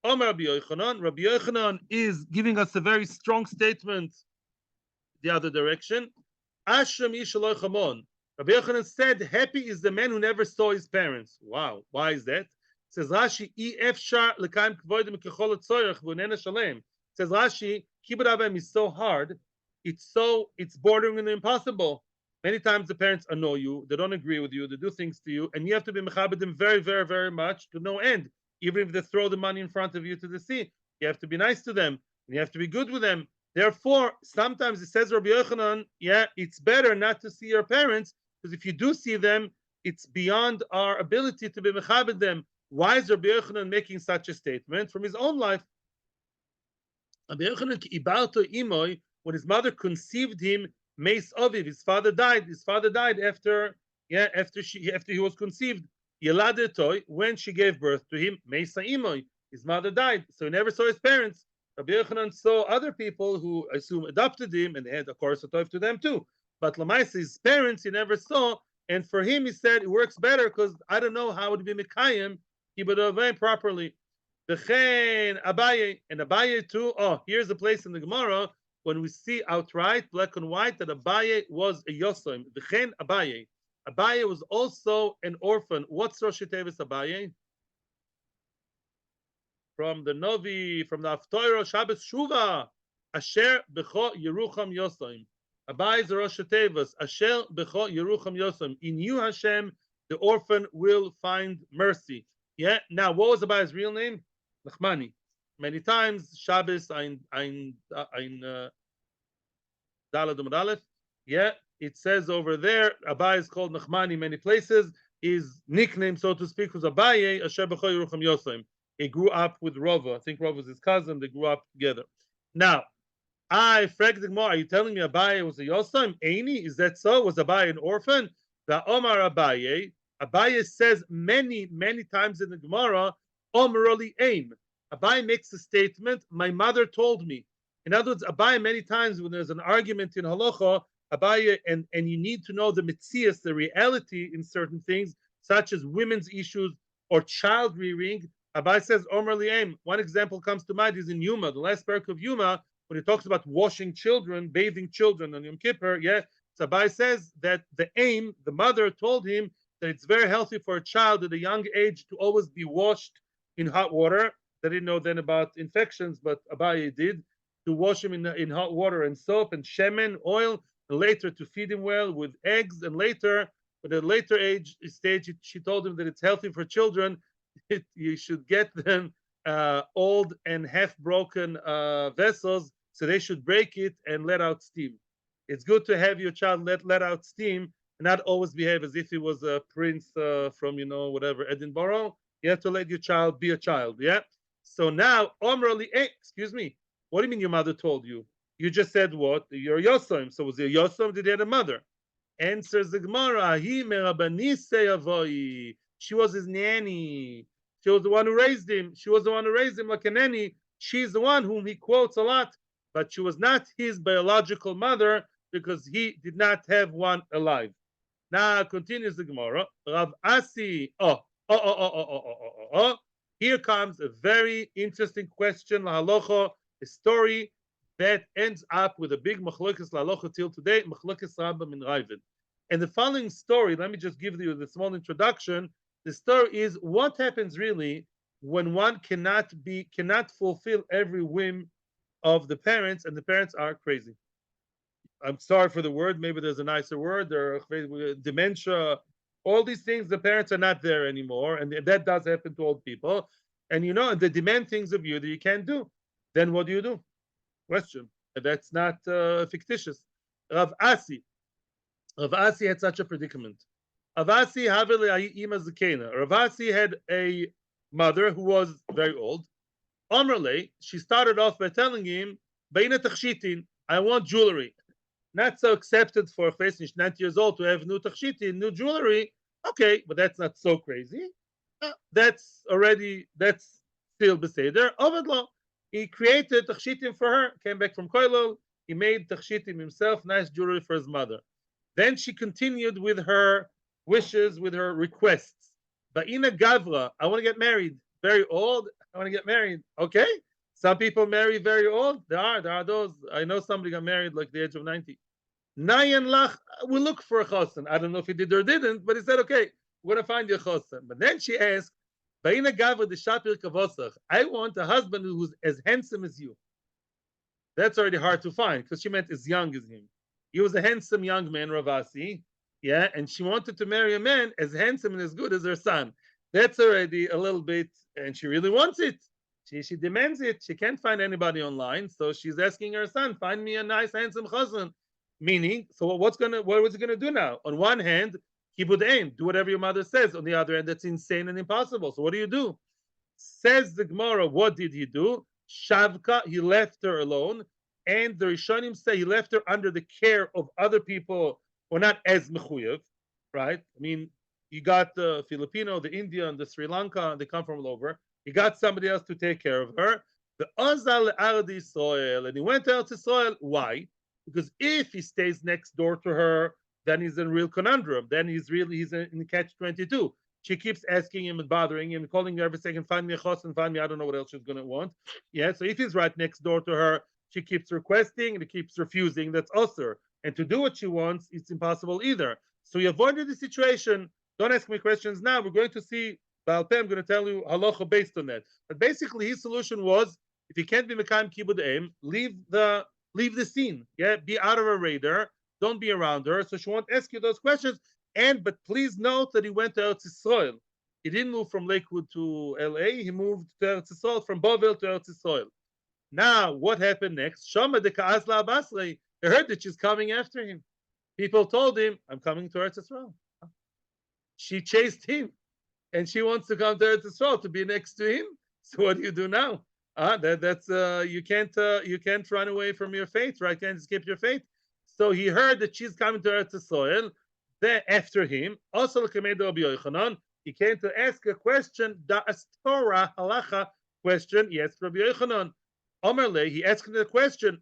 [SPEAKER 1] Omar Rabbi Yochanan is giving us a very strong statement the other direction. Ashram Yishaloi Chamon. Rabbi Yochanan said, happy is the man who never saw his parents. Wow, why is that? Says Rashi, lekayim kvodim kechol tzorech v'unena shalem. Says Rashi, kibbud avim is so hard, it's bordering on impossible. Many times the parents annoy you, they don't agree with you, they do things to you, and you have to be mechabed them very, very, very much to no end. Even if they throw the money in front of you to the sea, you have to be nice to them, and you have to be good with them. Therefore, sometimes it says Rabbi Yochanan, it's better not to see your parents, because if you do see them, it's beyond our ability to be mechabed them. Why is Rabbi Yochanan making such a statement? From his own life. Rabbi Yochanan ki ibalto imoy, when his mother conceived him, Meis Aviv, his father died. His father died after he was conceived. Yeladetoi, when she gave birth to him, Meisa Imoy, his mother died. So he never saw his parents. Rabbi Yochanan saw other people who I assume adopted him, and they had, of course, a toif to them too. But Lamaisa, his parents, he never saw. And for him, he said, it works better because I don't know how to be Mekayim, kibbud avim properly. V'chein Abaye, and Abaye too. Oh, here's a place in the Gemara when we see outright, black and white, that Abaye was a Yosom. V'chein Abaye. Abaye was also an orphan. What's Rosh Tevis Abaye? From the Novi, from the Haftorah, Shabbos Shuva, Asher Becho Yerucham Yosom. Abaye is the Rosh Tevis. Asher Becho Yerucham Yosom. In you, Hashem, the orphan will find mercy. Now, what was Abaye's real name? Nachmani. Many times, Shabbos, Ein Dalad Amud Aleph. It says over there, Abaye is called Nachmani many places. His nickname, so to speak, was Abaye, Asher B'cho Yerucham Yosem. He grew up with Rava. I think Rava was his cousin. They grew up together. Now, I frag the Gemara, are you telling me Abaye was a Yosem? Eini, is that so? Was Abaye an orphan? The Omar Abaye. Abaye says many, many times in the Gemara, Omerali Aim. Abaye makes a statement, my mother told me. In other words, Abaye many times when there's an argument in halacha, Abaye, and you need to know the mitzias, the reality in certain things, such as women's issues or child rearing. Abaye says, Omer Li'em. One example comes to mind is in Yuma, the last parak of Yuma, when he talks about washing children, bathing children on Yom Kippur. So Abaye says that the mother told him that it's very healthy for a child at a young age to always be washed in hot water. They didn't know then about infections, but Abaye did, to wash him in hot water and soap and shemen, oil, and later to feed him well with eggs, and later, at a later stage, she told him that it's healthy for children. You should get them old and half-broken vessels, so they should break it and let out steam. It's good to have your child let out steam and not always behave as if he was a prince from, whatever, Edinburgh. You have to let your child be a child, So now, excuse me, what do you mean your mother told you? You just said what? You're Yosom. So was he a Yosom? Did he have a mother? Answers the Gemara, she was his nanny. She was the one who raised him. She was the one who raised him like a nanny. She's the one whom he quotes a lot, but she was not his biological mother because he did not have one alive. Now continues the Gemara. Rav Asi. Here comes a very interesting question, lahalocha, a story that ends up with a big machlokes lahalocha till today, machlokes Rambam and Ravid. And the following story, let me just give you the small introduction. The story is what happens really when one cannot fulfill every whim of the parents, and the parents are crazy. I'm sorry for the word. Maybe there's a nicer word. There are dementia. All these things, the parents are not there anymore, and that does happen to old people. And they demand things of you that you can't do. Then what do? Question. That's not fictitious. Rav Asi had such a predicament. Rav Asi had a mother who was very old. Amrle, she started off by telling him, I want jewelry. Not so accepted for a face 90 years old to have new tachshitin, new jewelry. Okay, but that's not so crazy. That's still beseder. Ovedlo, he created tachshitim for her, came back from Koilol, he made tachshitim himself, nice jewelry for his mother. Then she continued with her wishes, with her requests. Ba'ina Gavra, I want to get married. Very old, I want to get married. Okay, some people marry very old. There are those. I know somebody got married like the age of 90. Nayan lach, we look for a chosen. I don't know if he did or didn't, but he said, okay, we're going to find you a chosen. But then she asked, Ba'ina Gavra the Shapir Kavosach, I want a husband who's as handsome as you. That's already hard to find because she meant as young as him. He was a handsome young man, Ravasi. Yeah, and she wanted to marry a man as handsome and as good as her son. That's already a little bit, and she really wants it. She demands it. She can't find anybody online, so she's asking her son, find me a nice, handsome husband. Meaning, so what was he gonna do now? On one hand, he would aim, do whatever your mother says. On the other hand, that's insane and impossible. So what do? Says the Gemara, what did he do? Shavka, he left her alone, and the Rishonim say he left her under the care of other people who are not as mechuyev, right? I mean, you got the Filipino, the Indian, the Sri Lanka, they come from all over. He got somebody else to take care of her. The Azal Ardi Soil, and he went out to soil. Why? Because if he stays next door to her, then he's in a real conundrum. Then he's in catch-22. She keeps asking him and bothering him, calling her every second, find me a chos and find me, I don't know what else she's going to want. Yeah, so if he's right next door to her, she keeps requesting and he keeps refusing. That's usher. And to do what she wants, it's impossible either. So he avoided the situation. Don't ask me questions now. We're going to see, Baal Peh, I'm going to tell you halacha based on that. But basically, his solution was, if you can't be Mekayim Kibud Aim, leave the scene. Yeah, be out of her radar. Don't be around her. So she won't ask you those questions. But please note that he went to Eretz Yisrael. He didn't move from Lakewood to LA. He moved to Eretz Yisrael, from Bovel to Eretz Yisrael. Now, what happened next? Shama de Ka'azla Basrei. He heard that she's coming after him. People told him, I'm coming to Eretz Yisrael. She chased him, and she wants to come to Eretz Yisrael to be next to him. So what do you do now? You can't run away from your fate, right? You can't escape your fate. So he heard that she's coming to Eretz Yisrael. Then after him, also he came to ask a question, the Torah halacha question. Yes, Rabbi Yochanan. Omerle, he asked the question,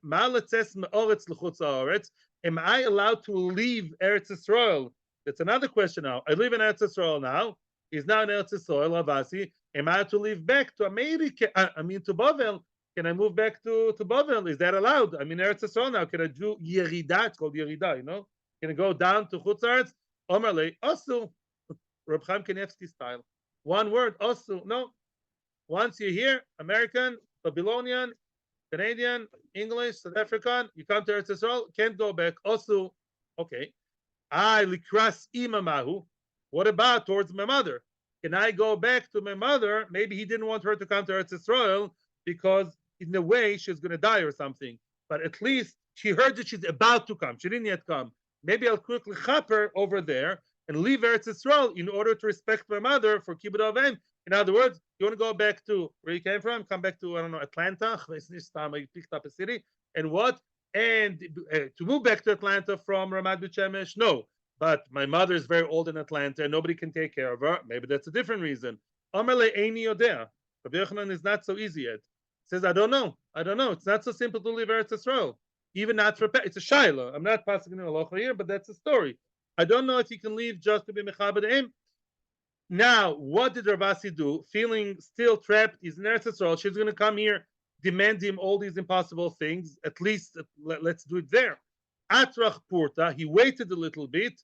[SPEAKER 1] am I allowed to leave Eretz Yisrael? That's another question now. I live in Eretz Yisrael now. He's now in Eretz Yisrael, Avasi. Am I to leave back to America? To Bavel. Can I move back to Bavel? Is that allowed? I'm in Eretz Yisrael now. Can I do Yerida? It's called Yerida, Can I go down to Chutz Eretz? Omerle, Osu. Reb Chaim Kanievsky style. One word, Osu. No. Once you're here, American, Babylonian, Canadian, English, South African, you come to Eretz Yisrael, can't go back. Osu. Okay. Likras imamahu. What about towards my mother? Can I go back to my mother? Maybe he didn't want her to come to Eretz Yisrael because in a way she's going to die or something. But at least she heard that she's about to come. She didn't yet come. Maybe I'll quickly chop her over there and leave Eretz Yisrael in order to respect my mother for Kibbud Avim. In other words, you want to go back to where you came from? Come back to, I don't know, Atlanta. I picked up a city. And what? And to move back to Atlanta from Ramat Beit Shemesh, no. But my mother is very old in Atlanta and nobody can take care of her. Maybe that's a different reason. Amar le eini yodea. Rabbi Yochanan is not so easy yet. He says, I don't know. I don't know. It's not so simple to leave Eretz Yisrael. Even not for it's a shaila. I'm not passing in a halacha here, but that's a story. I don't know if you can leave just to be mechabed him. Now, what did Ravasi do? Feeling still trapped, he's in Eretz Yisrael. She's going to come here, demand him all these impossible things. At least let's do it there. Atrach Purta, he waited a little bit.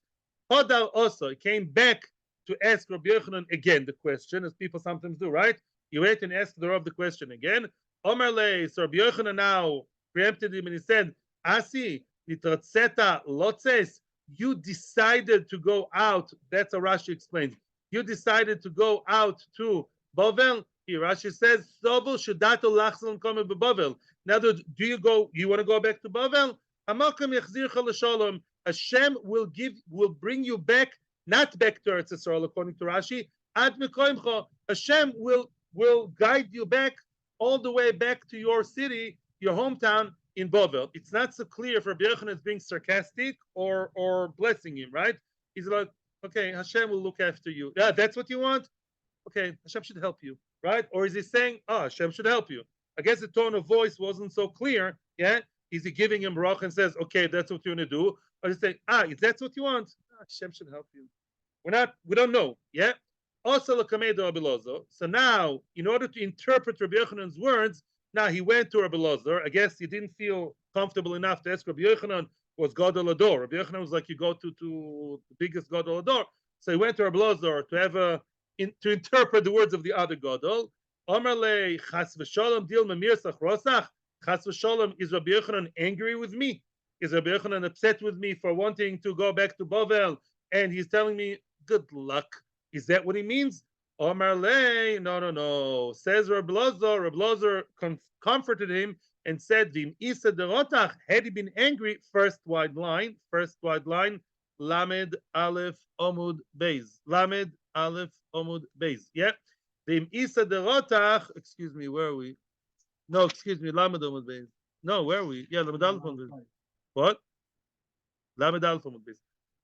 [SPEAKER 1] Hodal also, he came back to ask Rabbi Yochanan again the question, as people sometimes do, right? He waited and asked the Rav the question again. Omer le, so Rabbi Yochanan now preempted him and he said, Asi, nitratzeta lotzes, you decided to go out. That's how Rashi explains. You decided to go out to Bavel. Here Rashi says, Sobel shedato lachzon kome beBavel. Now, do you go? You want to go back to Bavel? Hamakam yachzircha l'shalom. Hashem will bring you back, not back to Eretz Yisrael, according to Rashi. Ad mekoimcha. Hashem will guide you back all the way back to your city, your hometown in Bavel. It's not so clear if Rabbi Yochanan is being sarcastic or blessing him, right? He's like, okay, Hashem will look after you. Yeah, that's what you want? Okay, Hashem should help you, right? Or is he saying, Hashem should help you? I guess the tone of voice wasn't so clear, yeah? Is he giving him brach and says, okay, that's what you're going to do? Or is he saying, if that's what you want, Hashem should help you. We don't know, yeah? Also, so now, in order to interpret Rabbi Yochanan's words, now he went to Rabbi Lozer. I guess he didn't feel comfortable enough to ask Rabbi Yochanan, was Gadol Hador. Rabbi Yochanan was like, you go to the biggest Gadol Hador. So he went to Rabbi Lozer to interpret the words of the other Gadol. Omer le chas v'sholom dil memir sachrosach. Chas v'sholom, is Rabbi Yochanan angry with me? Is Rabbi Yochanan upset with me for wanting to go back to Bavel? And he's telling me, good luck. Is that what he means? Omer le, no. Says Rabbi Lozer comforted him and said, Vim isa derotach, had he been angry, first wide line, Lamed Aleph Amud Beis. Lamed Aleph Amud Beis. Yeah. Vim isa derotach, excuse me, where are we? No, excuse me, Lamed Amud Beis. No, where are we? Yeah, Lamed Aleph Amud Beis. What? Lamed Aleph Amud Beis.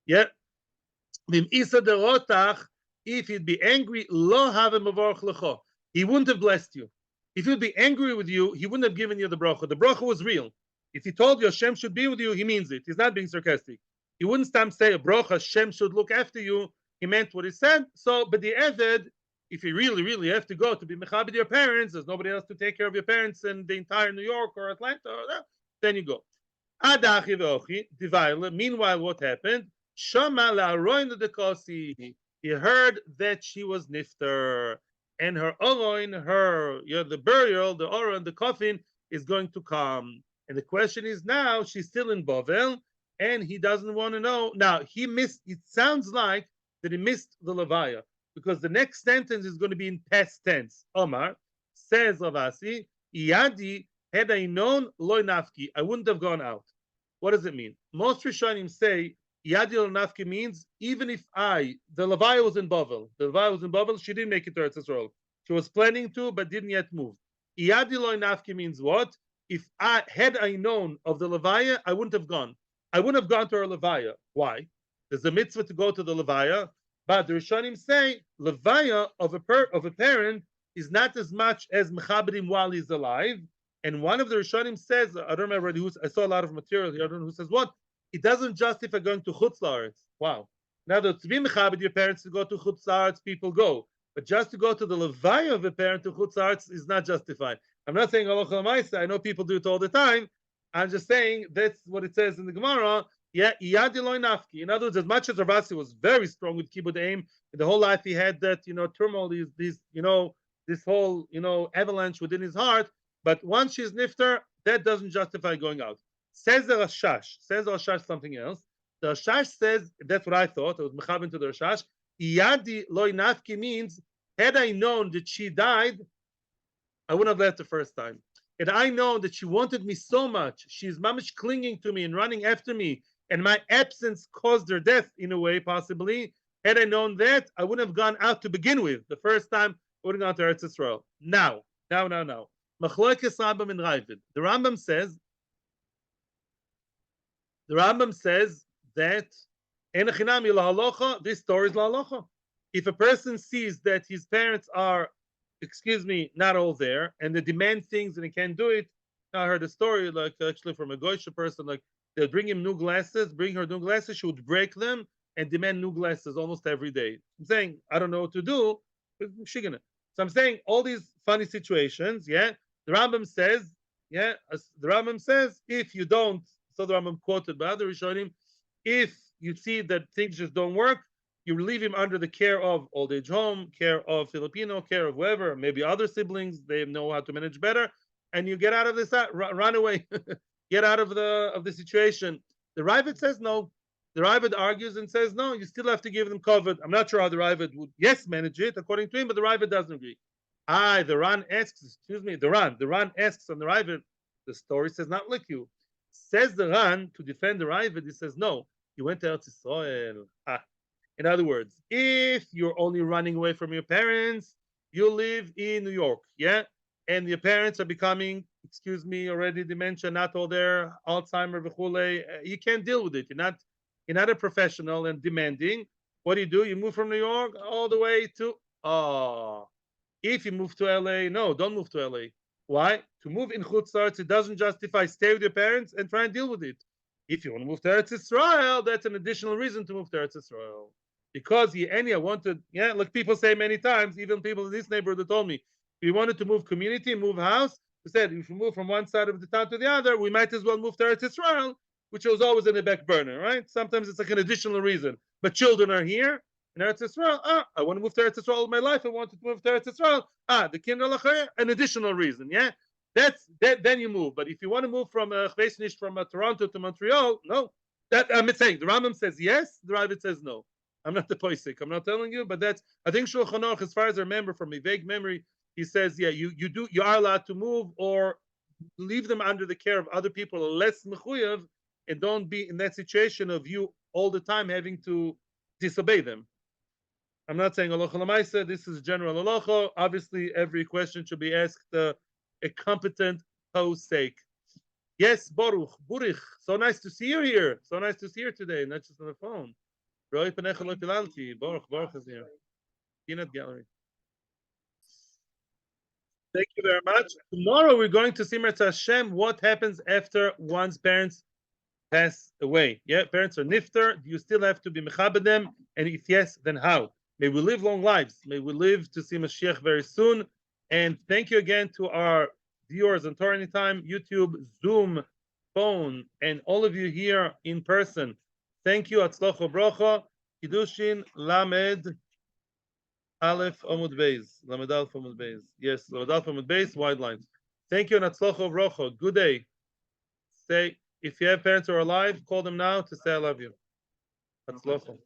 [SPEAKER 1] Yeah. Vim isa derotach, if he'd be angry, lo have him avarch lecho. He wouldn't have blessed you. If he'd be angry with you, he wouldn't have given you the bracha. The bracha was real. If he told you Hashem should be with you, he means it. He's not being sarcastic. He wouldn't say a bracha, Hashem should look after you. He meant what he said. So, but the Eved, if you really have to go to be mechabed your parents, there's nobody else to take care of your parents in the entire New York or Atlanta, then you go. Meanwhile, what happened? Shama la'aroin dekosi. He heard that she was nifter, and her oroin, the burial, the oron, the coffin is going to come. And the question is now, she's still in Bavel, and he doesn't want to know. Now, it sounds like that he missed the Levaya, because the next sentence is going to be in past tense. Omar, says Ravasi, Iyadi, had I known, loy nafki, I wouldn't have gone out. What does it mean? Most Rishonim say, Yadi Nafki means even if the Levaya was in Bavel, she didn't make it to Eretz Yisrael. She was planning to, but didn't yet move. Yadi Nafki means what? If had I known of the Levaya, I wouldn't have gone. I wouldn't have gone to her Levaya. Why? There's a mitzvah to go to the Levaya, but the Rishonim say Levaya of a parent is not as much as mechabedim while he's alive. And one of the Rishonim says, I don't remember who. I saw a lot of material here. I don't know who says what. It doesn't justify going to Chutz La'aretz. Wow. Now, to be mechabed your parents to go to Chutz La'aretz, people go. But just to go to the Levaya of a parent to Chutz La'aretz is not justified. I'm not saying halacha l'maisa. I know people do it all the time. I'm just saying that's what it says in the Gemara. Yeah, iyadi loy nafki. In other words, as much as Ravasi was very strong with kibud aim, the whole life he had that turmoil, this whole avalanche within his heart. But once she's nifter, that doesn't justify going out. Says the Rashash something else. The Rashash says, that's what I thought. I was mechabin to the Rashash. Iyadi loy nafki means, had I known that she died, I wouldn't have left the first time. Had I known that she wanted me so much, she's mamish clinging to me and running after me, and my absence caused her death in a way, possibly. Had I known that, I wouldn't have gone out to begin with. The first time, I would have gone to Eretz Yisrael. Now. Machlokes Rambam and Ravid. The Rambam says, The Rambam says that this story is la halacha. If a person sees that his parents are, excuse me, not all there, and they demand things and he can't do it. I heard a story, like actually from a goyish person, like they'll bring him new glasses, bring her new glasses, she would break them and demand new glasses almost every day. I'm saying I don't know what to do, but she's gonna. So I'm saying all these funny situations, yeah. The Rambam says, yeah, the Rambam says, if you don't, so the Rambam quoted by other Rishonim, if you see that things just don't work, you leave him under the care of old age home, care of Filipino, care of whoever, maybe other siblings, they know how to manage better, and you get out of this, run away, get out of the situation. The Ravid says no. The Ravid argues and says no. You still have to give them covered. I'm not sure how the Ravid would manage it according to him, but the Ravid doesn't agree. The Ran asks, excuse me, the Ran asks on the Ravid. The story says not like you. Says the Ran to defend the Ravid. He says no. You went to Eretz Yisrael. In other words, if you're only running away from your parents, you live in New York, yeah, and your parents are becoming, excuse me, already dementia, not all there, Alzheimer, you can't deal with it. You're not a professional and demanding. What do? You move from New York all the way to if you move to LA, no, don't move to LA. Why? To move in Chutzlarts, it doesn't justify stay with your parents and try and deal with it. If you want to move to Eretz Yisrael, that's an additional reason to move to Eretz Yisrael. Because I wanted, yeah, like people say many times, even people in this neighborhood told me, we wanted to move community, move house. We said, if we move from one side of the town to the other, we might as well move to Eretz Yisrael, which was always in the back burner, right? Sometimes it's like an additional reason. But children are here in Eretz Yisrael. I want to move to Eretz Yisrael all my life. I wanted to move to Eretz Yisrael. The kinder lachaya, an additional reason, yeah? That's that. Then you move. But if you want to move from Toronto to Montreal, no. That I'm saying. The Rambam says yes. The Ravid says no. I'm not the poisik. I'm not telling you, but that's. I think Shulchan Aruch, as far as I remember from a vague memory, he says, yeah, you are allowed to move or leave them under the care of other people, less mechuyev, and don't be in that situation of you all the time having to disobey them. I'm not saying halacha l'maisa. This is general halacha. Obviously, every question should be asked a competent posek. Yes, Baruch, Burich. So nice to see you here. So nice to see you today, not just on the phone. Roy Panecha Lo Tilalti. Baruch is here. Peanut Gallery. Thank you very much. Tomorrow we're going to see Mirza Hashem. What happens after one's parents pass away? Yeah, parents are nifter. Do you still have to be mechabed them? And if yes, then how? May we live long lives. May we live to see Mashiach very soon. And thank you again to our viewers on Torah Anytime, YouTube, Zoom, phone, and all of you here in person. Thank you. Atzlocho brocha. Kiddushin Lamed Aleph Amud Beis. Lamed Aleph Amud Beis. Yes, Lamed Aleph Amud Beis, wide lines. Thank you and Atzlocho brocha. Good day. Say, if you have parents who are alive, call them now to say I love you. Atzlocho.